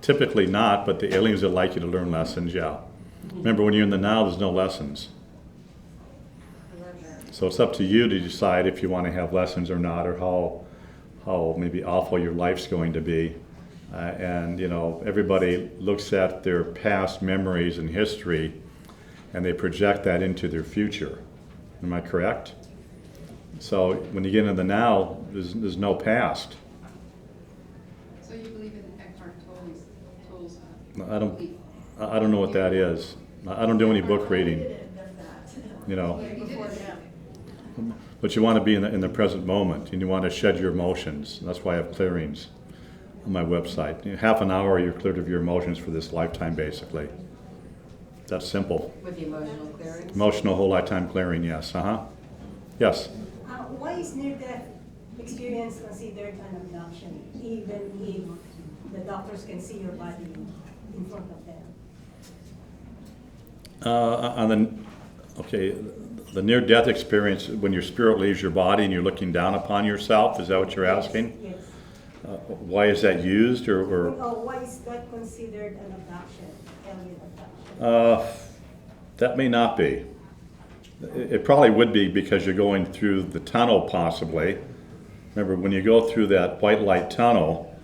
Typically not, but the aliens would like you to learn lessons, yeah. Remember, when you're in the now, there's no lessons. So it's up to you to decide if you want to have lessons or not, or how maybe awful your life's going to be. And you know, everybody looks at their past memories and history, and they project that into their future. Am I correct? So when you get into the now, there's no past. So you believe in Eckhart Tolle's I don't know what that is. I don't do any book reading. You know. But you want to be in the present moment, and you want to shed your emotions. That's why I have clearings on my website. Half an hour, you're cleared of your emotions for this lifetime, basically. That's simple. With the emotional clearance? Emotional whole lifetime clearing, yes. Yes. Why is near-death experience considered an abduction, even if the doctors can see your body in front of them? The near-death experience, when your spirit leaves your body and you're looking down upon yourself, is that what you're asking? Yes. Why is that used, or? Why is that considered an abduction, alien abduction? That may not be. It probably would be because you're going through the tunnel, possibly. Remember, when you go through that white light tunnel,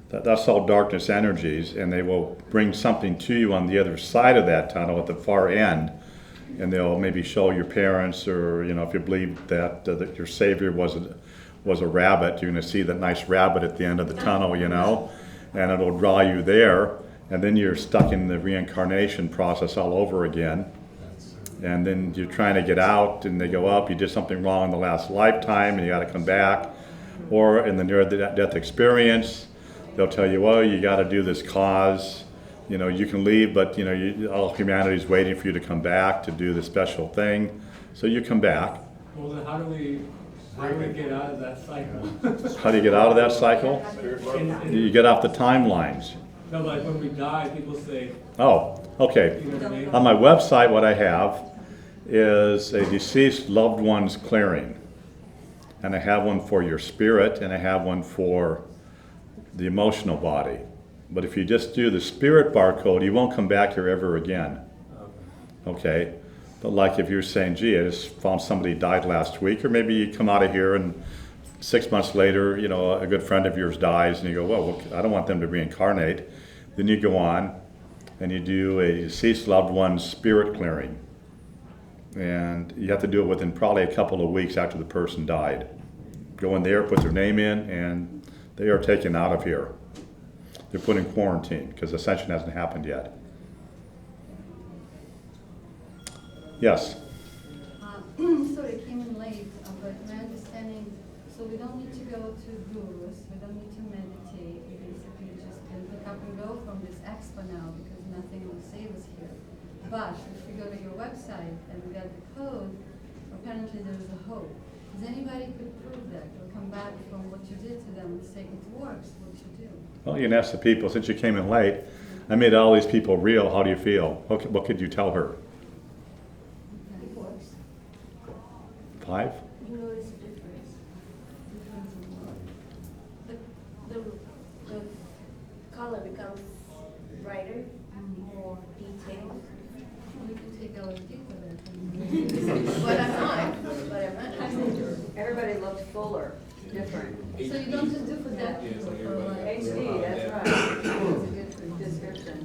that's all darkness energies, and they will bring something to you on the other side of that tunnel at the far end, and they'll maybe show your parents, or you know, if you believe that your savior was a rabbit, you're going to see that nice rabbit at the end of the tunnel, you know, and it'll draw you there, and then you're stuck in the reincarnation process all over again. And then you're trying to get out, and they go up, you did something wrong in the last lifetime, and you got to come back. Or in the near-death experience, they'll tell you, well, you got to do this cause. You know, you can leave, but you know, all humanity's waiting for you to come back to do the special thing. So you come back. Well, then how do we get out of that cycle? How do you get out of that cycle? You get off the timelines. No, like when we die, people say, oh, okay. You know what I mean? On my website, what I have is a deceased loved one's clearing. And I have one for your spirit, and I have one for the emotional body. But if you just do the spirit barcode, you won't come back here ever again. Okay? But like if you're saying, gee, I just found somebody died last week, or maybe you come out of here and 6 months later, you know, a good friend of yours dies, and you go, well, I don't want them to reincarnate. Then you go on and you do a deceased loved one's spirit clearing. And you have to do it within probably a couple of weeks after the person died. Go in there, put their name in, and they are taken out of here. They're put in quarantine because ascension hasn't happened yet. Yes? Sorry, I came in late, but my understanding, so we don't need to go to gurus, we don't need to meditate, we basically just can pick up and go from this Expo now because nothing will save us here. But if we go to your website and we got the code, apparently there is a hope. Does anybody could prove that or come back from what you did to them and say it works, what you do? Well, you can ask the people, since you came in late, I made all these people real, how do you feel? What could you tell her? It works. 5? You notice a difference. The color becomes brighter, more detailed. We can take LSD for that. But I'm not. But I'm not. Everybody looked fuller, different. So you don't just do for that. HD, that's right. That's a good description.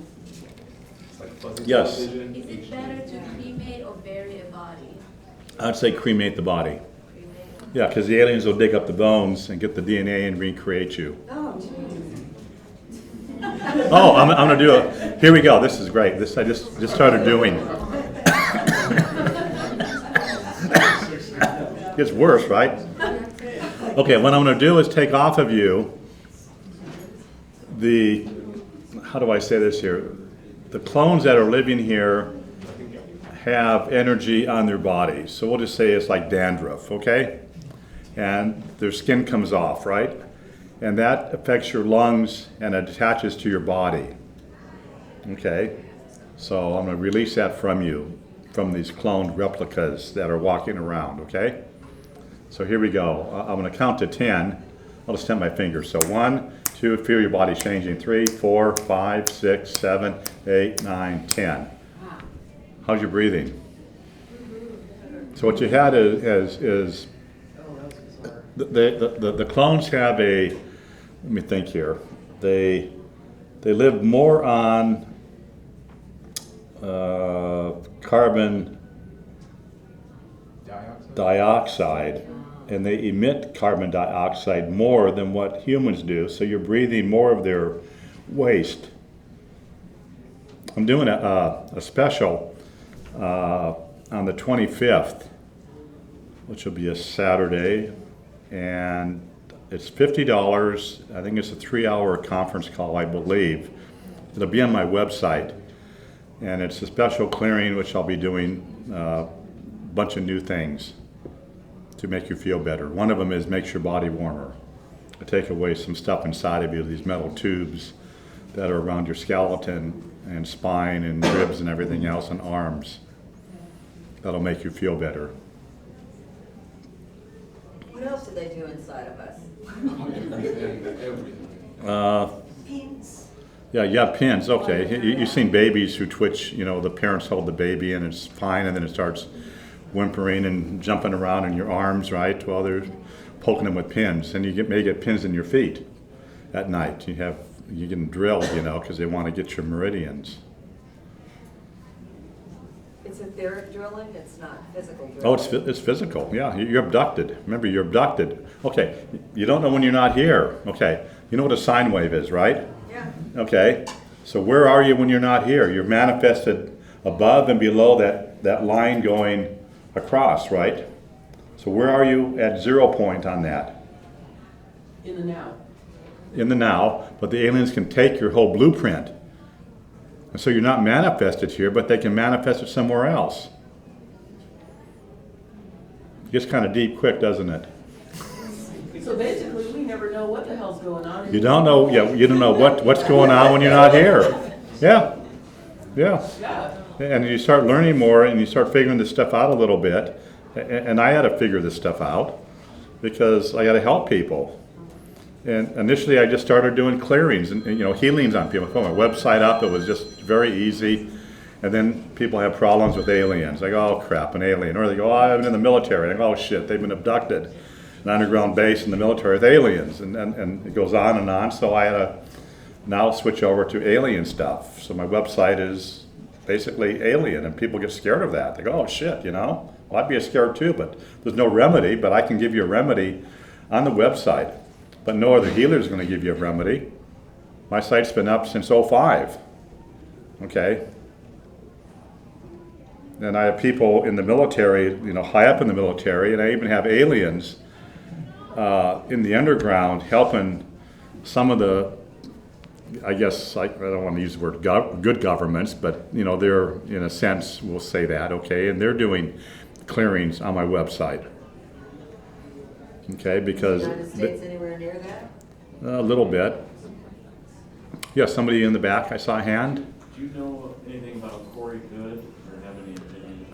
Yes. Is it better to cremate or bury a body? I'd say cremate the body. Yeah, because the aliens will dig up the bones and get the DNA and recreate you. Oh, jeez. Oh, I'm going to do it. Here we go. This is great. This I just started doing. Gets worse, right? Okay, what I'm going to do is take off of you the, how do I say this here? The clones that are living here have energy on their bodies. So we'll just say it's like dandruff, okay? And their skin comes off, right? And that affects your lungs and it attaches to your body, okay? So I'm going to release that from you, from these cloned replicas that are walking around, okay? So here we go. I'm going to count to 10. I'll just snap my fingers. So 1, 2, feel your body changing. 3, 4, 5, 6, 7, 8, 9, 10. How's your breathing? So what you had is the clones have a, let me think here, they live more on carbon dioxide, and they emit carbon dioxide more than what humans do, so you're breathing more of their waste. I'm doing a special on the 25th, which will be a Saturday, and it's $50. I think it's a 3-hour conference call, I believe. It'll be on my website, and it's a special clearing which I'll be doing a bunch of new things to make you feel better. One of them is makes your body warmer. I take away some stuff inside of you, these metal tubes that are around your skeleton and spine and ribs and everything else and arms. That'll make you feel better. What else do they do inside of us? Pins. Yeah, pins, okay. You've seen babies who twitch, you know, the parents hold the baby and it's fine, and then it starts whimpering and jumping around in your arms, right? Well, they're poking them with pins, and you may get pins in your feet at night. You get them drilled, you know, because they want to get your meridians. It's etheric drilling, it's not physical drilling. Oh, it's physical, yeah. You're abducted. Remember, you're abducted. Okay, you don't know when you're not here. Okay, you know what a sine wave is, right? Yeah. Okay, so where are you when you're not here? You're manifested above and below that line going across, right? So where are you at 0 point on that? In the now. In the now, but the aliens can take your whole blueprint. And so you're not manifested here, but they can manifest it somewhere else. It gets kind of deep quick, doesn't it? So basically, we never know what the hell's going on. You don't know, yeah, you don't know what's going on when you're not here. Yeah, yeah. Yeah. And you start learning more, and you start figuring this stuff out a little bit. And I had to figure this stuff out because I got to help people. And initially, I just started doing clearings and you know, healings on people. I put my website up. It was just very easy. And then people have problems with aliens. They go, oh crap, an alien. Or they go, oh, I've been in the military. And I go, oh shit, they've been abducted. An underground base in the military with aliens. And it goes on and on. So I had to now switch over to alien stuff. So my website is basically alien, and people get scared of that. They go, oh shit, you know, well, I'd be scared too, but there's no remedy, but I can give you a remedy on the website. But no other healer is going to give you a remedy. My site's been up since 2005. Okay? And I have people in the military, you know, high up in the military, and I even have aliens in the underground helping some of the, I guess, I don't want to use the word good governments, but, you know, they're, in a sense, we'll say that, okay? And they're doing clearings on my website. Okay, because... The United States anywhere near that? A little bit. Yeah, somebody in the back, I saw a hand. Do you know anything about Corey Good, or have any opinion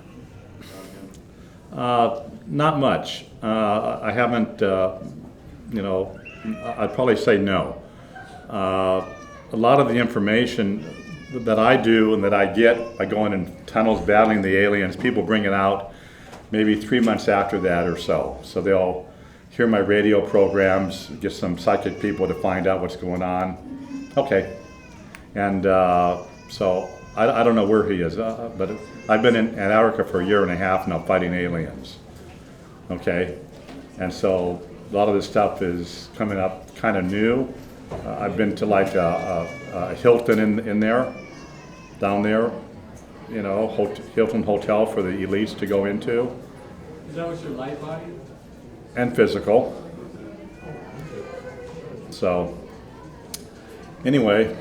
about him? Not much. I haven't, you know, I'd probably say no. A lot of the information that I do and that I get by going in tunnels battling the aliens, people bring it out maybe 3 months after that or so. So they'll hear my radio programs, get some psychic people to find out what's going on. Okay. And so I don't know where he is, but I've been in Antarctica for 1.5 years now fighting aliens. Okay. And so a lot of this stuff is coming up kind of new. I've been to like a Hilton in there, down there, you know, Hilton Hotel for the elites to go into. Is that what's your light body? And physical. So, anyway,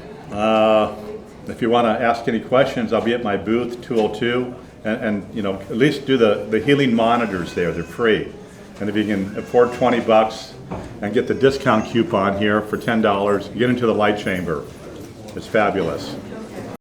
if you want to ask any questions, I'll be at my booth 202, and you know, at least do the healing monitors there. They're free, and if you can afford $20 and get the discount coupon here for $10, get into the light chamber. It's fabulous.